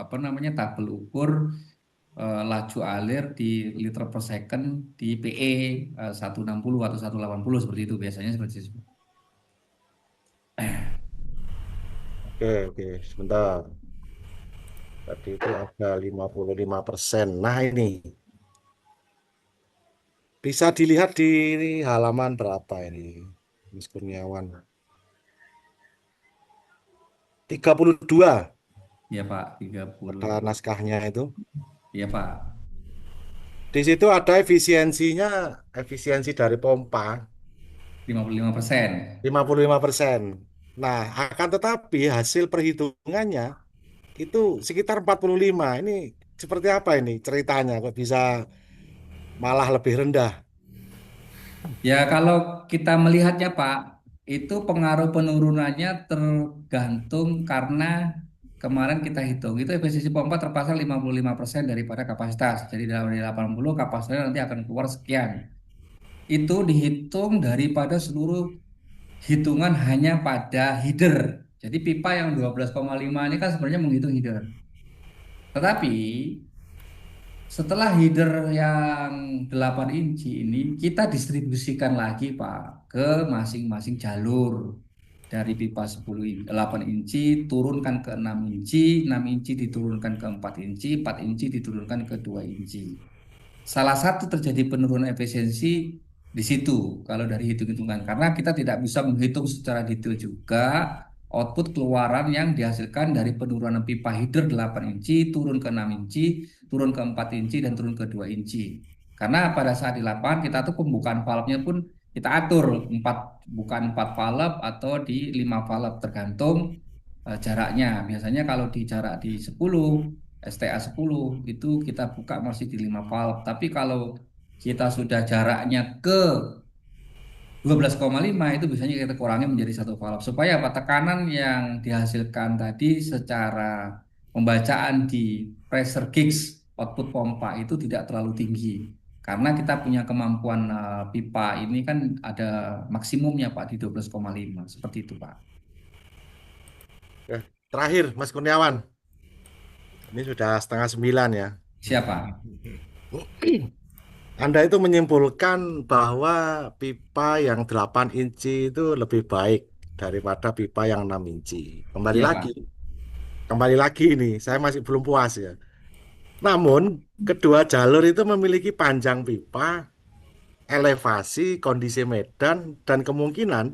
apa namanya tabel ukur laju alir di liter per second di PE 160 atau 180 seperti itu biasanya seperti itu. Oke, oke, sebentar. Tadi itu ada 55%. Nah, ini bisa dilihat di halaman berapa ini, Mas Kurniawan? 32 Ya Pak, 30. pada naskahnya itu. Ya Pak. Di situ ada efisiensinya, efisiensi dari pompa 55%. 55%. Nah, akan tetapi hasil perhitungannya itu sekitar 45. Ini seperti apa ini ceritanya kok bisa malah lebih rendah? Ya, kalau kita melihatnya, Pak, itu pengaruh penurunannya tergantung karena kemarin kita hitung, itu efisiensi pompa terpasang 55% daripada kapasitas. Jadi dari 80 kapasitasnya nanti akan keluar sekian. Itu dihitung daripada seluruh hitungan hanya pada header. Jadi pipa yang 12,5 ini kan sebenarnya menghitung header. Tetapi setelah header yang 8 inci ini kita distribusikan lagi Pak ke masing-masing jalur. Dari pipa 8 inci turunkan ke 6 inci, 6 inci diturunkan ke 4 inci, 4 inci diturunkan ke 2 inci. Salah satu terjadi penurunan efisiensi di situ kalau dari hitung-hitungan karena kita tidak bisa menghitung secara detail juga output keluaran yang dihasilkan dari penurunan pipa header 8 inci turun ke 6 inci, turun ke 4 inci dan turun ke 2 inci. Karena pada saat di lapangan kita tuh pembukaan valve-nya pun kita atur 4 bukan 4 valve atau di 5 valve tergantung jaraknya. Biasanya kalau di jarak di 10 STA 10 itu kita buka masih di 5 valve. Tapi kalau kita sudah jaraknya ke 12,5 itu biasanya kita kurangi menjadi satu valve supaya apa tekanan yang dihasilkan tadi secara pembacaan di pressure gauge output pompa itu tidak terlalu tinggi karena kita punya kemampuan pipa ini kan ada maksimumnya Pak di 12,5 seperti itu Pak. Ya, terakhir, Mas Kurniawan, ini sudah setengah 9 ya. Siapa? Anda itu menyimpulkan bahwa pipa yang 8 inci itu lebih baik daripada pipa yang 6 inci. Kembali Iya lagi, Pak. kembali lagi ini, saya masih belum puas ya. Namun, kedua jalur itu memiliki panjang pipa, elevasi, kondisi medan, dan kemungkinan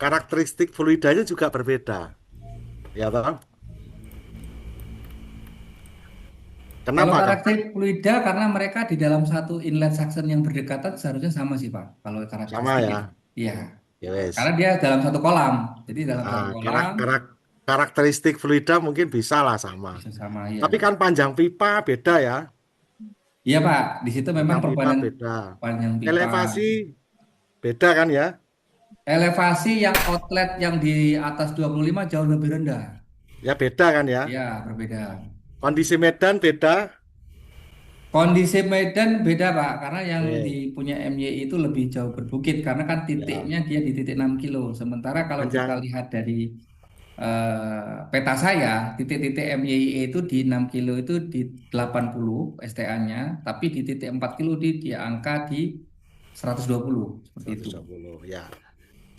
karakteristik fluidanya juga berbeda. Ya toh? Kalau Kenapa? Karena karakteristik fluida karena mereka di dalam satu inlet suction yang berdekatan seharusnya sama sih Pak. Kalau sama karakteristik ya. ya. Iya. Karena Yes. dia dalam satu kolam. Jadi dalam Ah, satu kolam karakteristik fluida mungkin bisa lah sama. bisa sama Tapi ya. kan panjang pipa beda ya. Iya Pak, di situ memang Panjang pipa perbandingan beda. panjang pipa. Elevasi beda kan ya. Elevasi yang outlet yang di atas 25 jauh lebih rendah. Ya beda kan ya. Ya, berbeda. Kondisi medan beda. Kondisi medan beda Pak, karena yang di Oke. punya MYI itu lebih jauh berbukit karena kan Ya. titiknya dia di titik 6 kilo. Sementara kalau kita Panjang. lihat dari peta saya, titik-titik MYI itu di 6 kilo itu di 80 STA-nya, tapi di titik 4 kilo di angka di 120 seperti itu. 120 ya.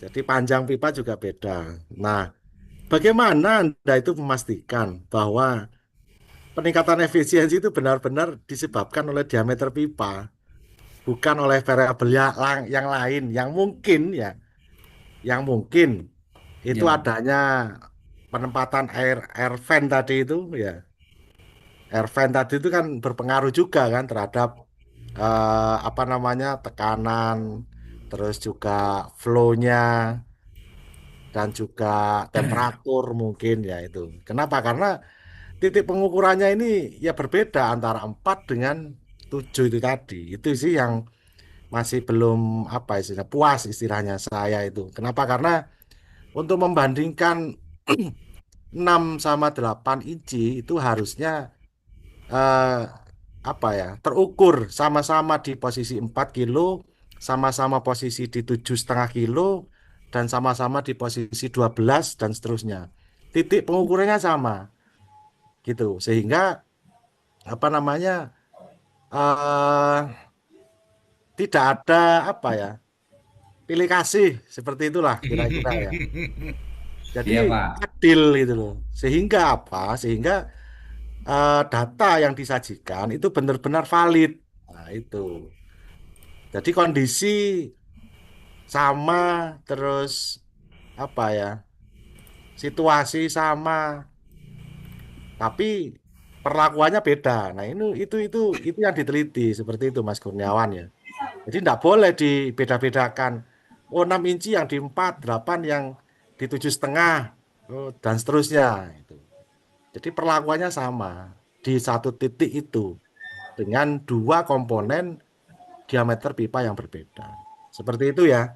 Jadi panjang pipa juga beda. Nah, bagaimana Anda itu memastikan bahwa peningkatan efisiensi itu benar-benar disebabkan oleh diameter pipa, bukan oleh variabel yang lain yang mungkin ya, yang mungkin itu Ya. adanya penempatan air air vent tadi itu ya. Air vent tadi itu kan berpengaruh juga kan terhadap apa namanya tekanan, terus juga flow-nya dan juga temperatur mungkin ya itu. Kenapa? Karena titik pengukurannya ini ya berbeda antara 4 dengan 7 itu tadi. Itu sih yang masih belum apa istilahnya puas istilahnya saya itu. Kenapa? Karena untuk membandingkan 6 sama 8 inci itu harusnya eh, apa ya terukur sama-sama di posisi 4 kilo, sama-sama posisi di 7,5 kilo, dan sama-sama di posisi 12 dan seterusnya. Titik pengukurannya sama gitu. Sehingga apa namanya eh tidak ada apa ya, pilih kasih seperti itulah kira-kira ya. Jadi Iya, Pak. adil gitu loh. Sehingga apa? Sehingga data yang disajikan itu benar-benar valid. Nah, itu. Jadi kondisi sama, terus apa ya? Situasi sama, tapi perlakuannya beda. Nah, itu yang diteliti seperti itu Mas Kurniawan ya. Jadi tidak boleh dibeda-bedakan. Oh, 6 inci yang di 4, 8 yang di 7,5, oh, dan seterusnya. Itu. Jadi perlakuannya sama di satu titik itu dengan dua komponen diameter pipa yang berbeda. Seperti itu ya.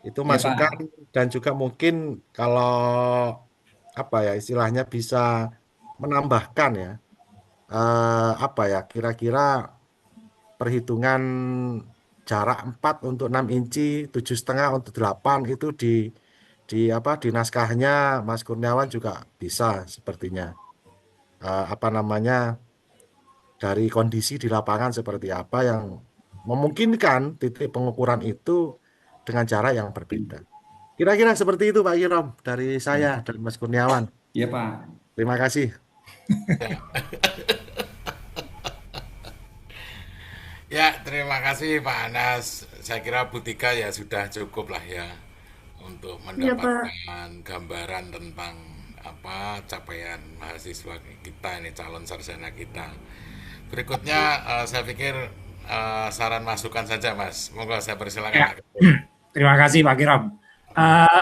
Itu Iya, masukan Pak. dan juga mungkin kalau apa ya istilahnya bisa menambahkan ya apa ya kira-kira perhitungan jarak 4 untuk 6 inci, 7,5 untuk 8 itu di apa di naskahnya Mas Kurniawan juga bisa sepertinya. Apa namanya dari kondisi di lapangan seperti apa yang memungkinkan titik pengukuran itu dengan cara yang berbeda. Kira-kira seperti itu Pak Kirom dari saya dan Mas Kurniawan. Iya, Pak. Terima kasih. Ya, ya, terima kasih Pak Anas. Saya kira Bu Tika ya sudah cukup lah ya untuk Iya, Pak. mendapatkan gambaran tentang apa capaian mahasiswa kita ini calon sarjana kita. Berikutnya saya pikir saran masukan saja Mas. Monggo saya Ya, persilakan. terima kasih Pak Kiram. Eh,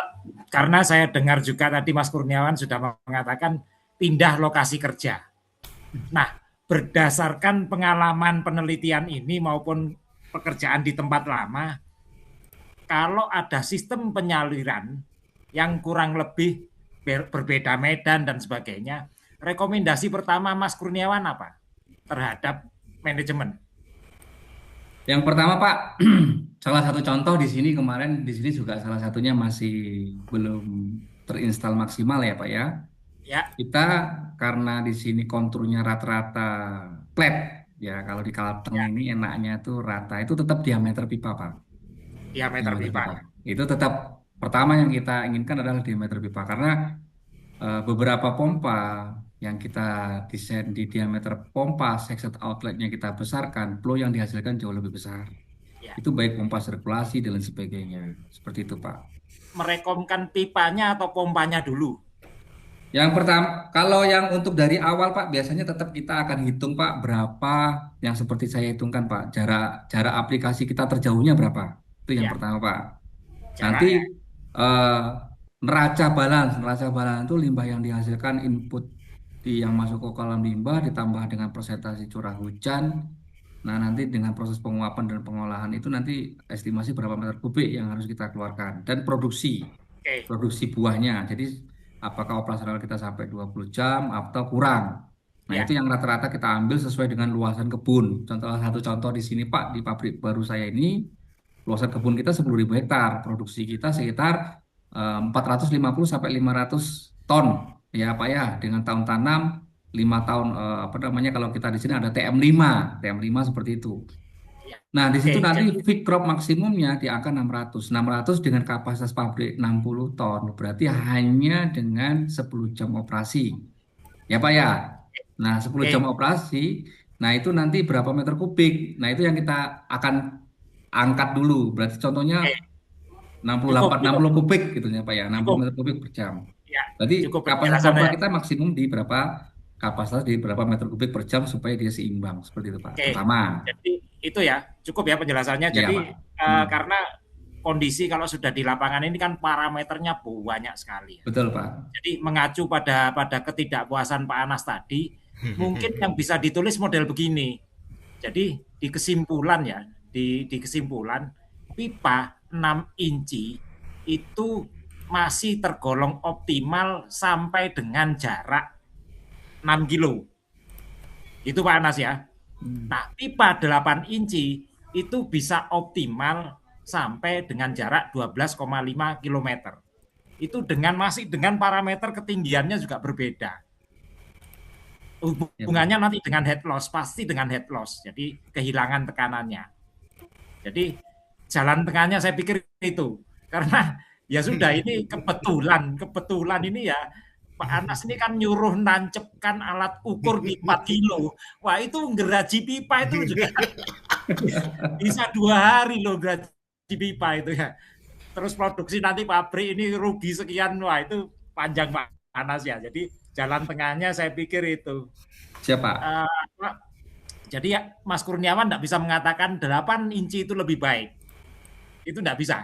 karena saya dengar juga tadi Mas Kurniawan sudah mengatakan pindah lokasi kerja. Nah, berdasarkan pengalaman penelitian ini maupun pekerjaan di tempat lama, kalau ada sistem penyaliran yang kurang lebih berbeda medan dan sebagainya, rekomendasi pertama Mas Kurniawan apa terhadap manajemen? Yang pertama, Pak, salah satu contoh di sini kemarin di sini juga salah satunya masih belum terinstal maksimal ya, Pak ya. Ya, Kita karena di sini konturnya rata-rata flat ya, kalau di Kalteng ya, ini enaknya tuh rata itu tetap diameter pipa, Pak. diameter Diameter pipa. pipa. Itu tetap pertama yang kita inginkan adalah diameter pipa karena beberapa pompa yang kita desain di diameter pompa exit outletnya kita besarkan, flow yang dihasilkan jauh lebih besar. Ya. Itu baik pompa sirkulasi dan lain sebagainya. Seperti itu, Pak. Merekomkan pipanya atau pompanya dulu? Yang pertama, kalau yang untuk dari awal, Pak, biasanya tetap kita akan hitung, Pak, berapa yang seperti saya hitungkan, Pak. Jarak aplikasi kita terjauhnya berapa? Itu yang Ya, pertama, Pak. Nanti jarak ya. eh, neraca balance itu limbah yang dihasilkan input yang masuk ke kolam limbah ditambah dengan persentase curah hujan. Nah, nanti dengan proses penguapan dan pengolahan itu nanti estimasi berapa meter kubik yang harus kita keluarkan dan Oke. produksi buahnya. Jadi apakah operasional kita sampai 20 jam atau kurang. Nah, Ya, itu yang rata-rata kita ambil sesuai dengan luasan kebun. Satu contoh di sini, Pak, di pabrik baru saya ini luasan kebun kita 10.000 hektar, produksi kita sekitar 450 sampai 500 ton ya Pak ya, dengan tahun tanam 5 tahun apa namanya kalau kita di sini ada TM5 seperti itu. ya. Nah, di situ Oke, nanti jadi peak crop maksimumnya di angka 600 dengan kapasitas pabrik 60 ton, berarti hanya dengan 10 jam operasi. Ya Pak ya. Nah, 10 jam oke, operasi, nah itu nanti berapa meter kubik. Nah, itu yang kita akan angkat dulu. Berarti contohnya oke. 68, Cukup, 60 cukup, kubik gitu ya Pak ya, 60 cukup. meter kubik per jam. Ya, Berarti cukup kapasitas pompa penjelasannya. kita maksimum di berapa kapasitas di berapa meter kubik per jam supaya dia seimbang seperti itu Pak. Oke, Pertama, jadi itu ya cukup ya penjelasannya. iya Jadi Pak. Hmm, karena kondisi kalau sudah di lapangan ini kan parameternya banyak sekali ya. betul Pak. Jadi mengacu pada ketidakpuasan Pak Anas tadi, mungkin yang bisa ditulis model begini. Jadi di kesimpulan ya, di kesimpulan pipa 6 inci itu masih tergolong optimal sampai dengan jarak 6 kilo. Itu Pak Anas ya. Hmm, Nah, pipa 8 inci itu bisa optimal sampai dengan jarak 12,5 km. Itu masih dengan parameter ketinggiannya juga berbeda. Hubungannya nanti dengan head loss, pasti dengan head loss. Jadi kehilangan tekanannya. Jadi jalan tengahnya saya pikir itu. Karena ya sudah, ini kebetulan ini ya, Pak Anas ini kan nyuruh nancepkan alat ukur di 4 kilo. Wah, itu geraji pipa itu juga bisa 2 hari loh, geraji pipa itu ya. Terus produksi nanti pabrik ini rugi sekian, wah itu panjang Pak Anas ya. Jadi jalan tengahnya saya pikir itu. Siapa? Jadi ya, Mas Kurniawan tidak bisa mengatakan 8 inci itu lebih baik. Itu tidak bisa.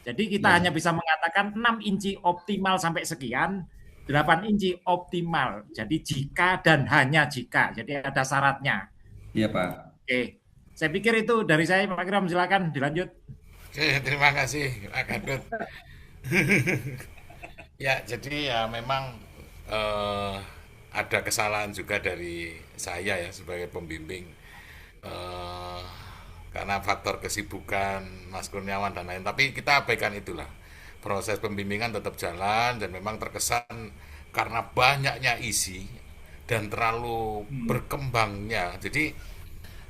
Jadi kita hanya bisa mengatakan 6 inci optimal sampai sekian, 8 inci optimal. Jadi jika dan hanya jika. Jadi ada syaratnya. Iya Pak. Oke. Saya pikir itu dari saya, Pak Kiram, silakan dilanjut. Oke, terima kasih Pak Gadot. Ya, jadi ya memang ada kesalahan juga dari saya ya sebagai pembimbing, eh, karena faktor kesibukan Mas Kurniawan dan lain. Tapi kita abaikan itulah. Proses pembimbingan tetap jalan dan memang terkesan karena banyaknya isi dan terlalu berkembangnya. Jadi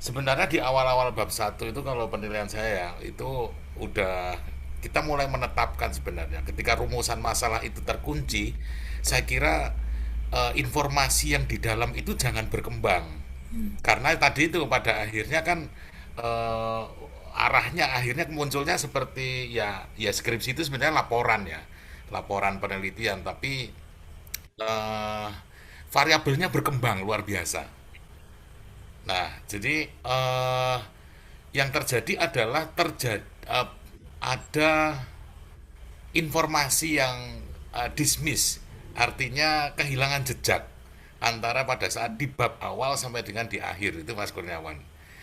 sebenarnya di awal-awal bab 1 itu kalau penilaian saya itu udah kita mulai menetapkan sebenarnya ketika rumusan masalah itu terkunci, saya kira informasi yang di dalam itu jangan berkembang. Karena tadi itu pada akhirnya kan eh, arahnya akhirnya munculnya seperti ya skripsi itu sebenarnya laporan ya, laporan penelitian, tapi eh, variabelnya berkembang luar biasa. Nah, jadi yang terjadi adalah ada informasi yang dismiss, artinya kehilangan jejak antara pada saat di bab awal sampai dengan di akhir itu Mas Kurniawan.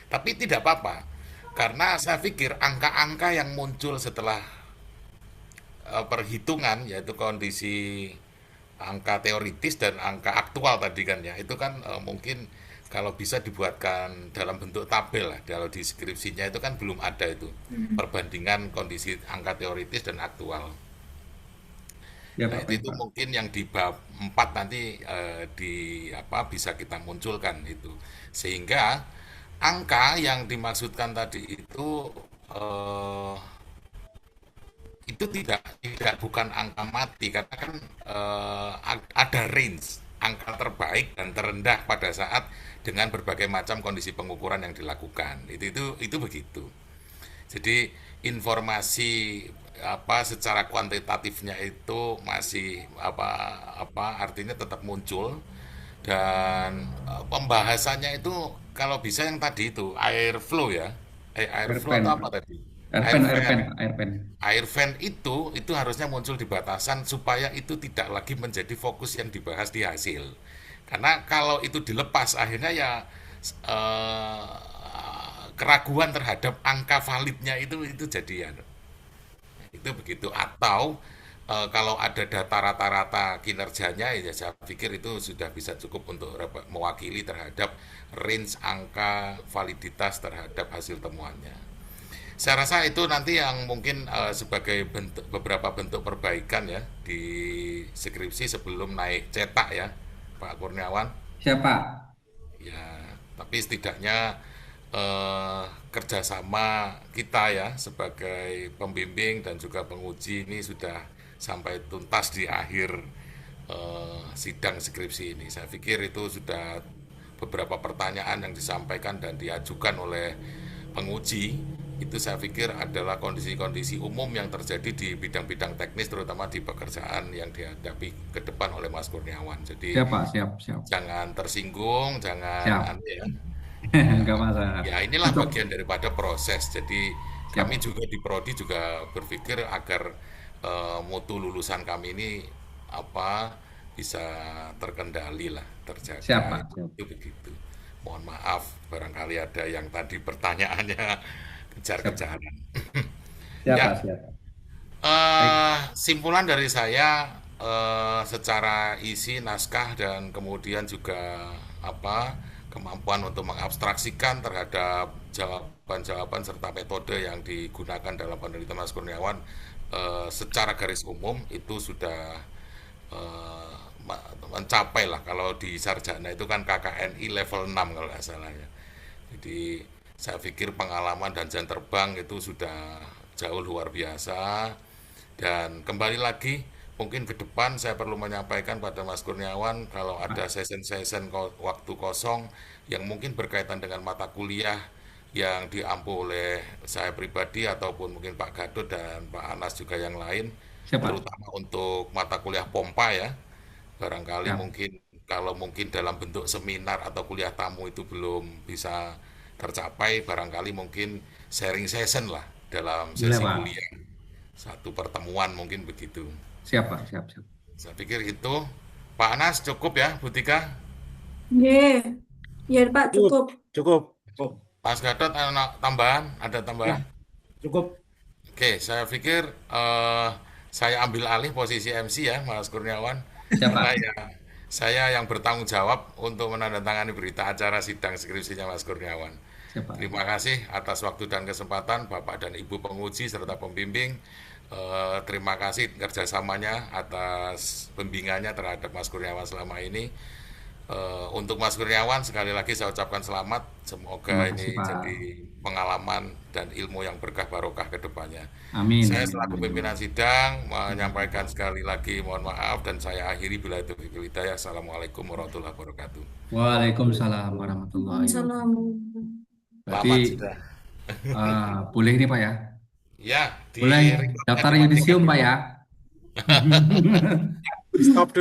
Tapi tidak apa-apa, karena saya pikir angka-angka yang muncul setelah perhitungan, yaitu kondisi angka teoritis dan angka aktual tadi kan ya, itu kan mungkin kalau bisa dibuatkan dalam bentuk tabel lah. Kalau di skripsinya itu kan belum ada itu perbandingan kondisi angka teoritis dan aktual. Ya Nah, Pak, baik itu Pak. mungkin yang di bab 4 nanti di apa bisa kita munculkan itu. Sehingga angka yang dimaksudkan tadi eh, itu tidak bukan angka mati karena kan ada range angka terbaik dan terendah pada saat dengan berbagai macam kondisi pengukuran yang dilakukan. Itu begitu. Jadi informasi apa secara kuantitatifnya itu masih apa artinya tetap muncul dan pembahasannya itu kalau bisa yang tadi itu air flow ya. Air flow Airpen, atau apa tadi? Air Airpen, fan. Airpen, Airpen. Air fan itu harusnya muncul di batasan supaya itu tidak lagi menjadi fokus yang dibahas di hasil. Karena kalau itu dilepas akhirnya ya eh, keraguan terhadap angka validnya itu jadi ya itu begitu atau kalau ada data rata-rata kinerjanya ya saya pikir itu sudah bisa cukup untuk mewakili terhadap range angka validitas terhadap hasil temuannya. Saya rasa itu nanti yang mungkin sebagai beberapa bentuk perbaikan ya di skripsi sebelum naik cetak ya, Pak Kurniawan. Siapa? Ya, tapi setidaknya kerjasama kita ya sebagai pembimbing dan juga penguji ini sudah sampai tuntas di akhir sidang skripsi ini. Saya pikir itu sudah beberapa pertanyaan yang disampaikan dan diajukan oleh penguji itu saya pikir adalah kondisi-kondisi umum yang terjadi di bidang-bidang teknis terutama di pekerjaan yang dihadapi ke depan oleh Mas Kurniawan. Jadi Siap Pak, siap, siap. jangan tersinggung, jangan Siap. ya. Enggak masalah. Ya inilah Untuk bagian daripada proses. Jadi kami siap. juga di Prodi juga berpikir agar mutu lulusan kami ini apa bisa terkendali lah, Siap terjaga Pak, siap. itu begitu. Mohon maaf barangkali ada yang tadi pertanyaannya Siap. kejar-kejaran. Siap Pak, Ya, siap. Baik. simpulan dari saya secara isi naskah dan kemudian juga apa kemampuan untuk mengabstraksikan terhadap jawaban jawaban-jawaban serta metode yang digunakan dalam penelitian Mas Kurniawan secara garis umum itu sudah eh, mencapai lah, kalau di sarjana itu kan KKNI level 6 kalau nggak salah ya. Jadi saya pikir pengalaman dan jam terbang itu sudah jauh luar biasa. Dan kembali lagi, mungkin ke depan saya perlu menyampaikan pada Mas Kurniawan kalau ada session-session waktu kosong yang mungkin berkaitan dengan mata kuliah yang diampu oleh saya pribadi ataupun mungkin Pak Gadot dan Pak Anas juga yang lain, Siapa? terutama untuk mata kuliah pompa ya. Barangkali Siap. mungkin kalau mungkin dalam bentuk seminar atau kuliah tamu itu belum bisa tercapai, barangkali mungkin sharing session lah dalam Boleh, sesi Pak. kuliah. Satu pertemuan mungkin begitu. Siap, Pak. Siap, siap. Saya pikir itu. Pak Anas cukup ya, Bu Tika? Nggih. Ya, Pak, Cukup, cukup. cukup. Cukup. Mas Gadot tambahan? Ada Ya, tambahan? cukup. Oke, saya pikir saya ambil alih posisi MC ya, Mas Kurniawan. Siap, Pak. Karena ya saya yang bertanggung jawab untuk menandatangani berita acara sidang skripsinya Mas Kurniawan. Siap, Pak. Terima kasih atas waktu dan kesempatan Bapak dan Ibu penguji serta pembimbing. Terima kasih kerjasamanya atas pembimbingannya terhadap Mas Kurniawan selama ini. Untuk Mas Kurniawan sekali lagi saya ucapkan selamat. Semoga Terima kasih, ini Pak. jadi pengalaman dan ilmu yang berkah barokah ke depannya. Amin. Saya Amin. selaku pimpinan sidang menyampaikan sekali lagi mohon maaf dan saya akhiri bila itu hidayah. Assalamualaikum warahmatullahi wabarakatuh. Waalaikumsalam warahmatullahi wabarakatuh. Assalamualaikum. Berarti Selamat sudah. boleh ini, Pak ya? Ya, di Boleh recordnya daftar dimatikan yudisium, dulu. Pak ya? Stop dulu.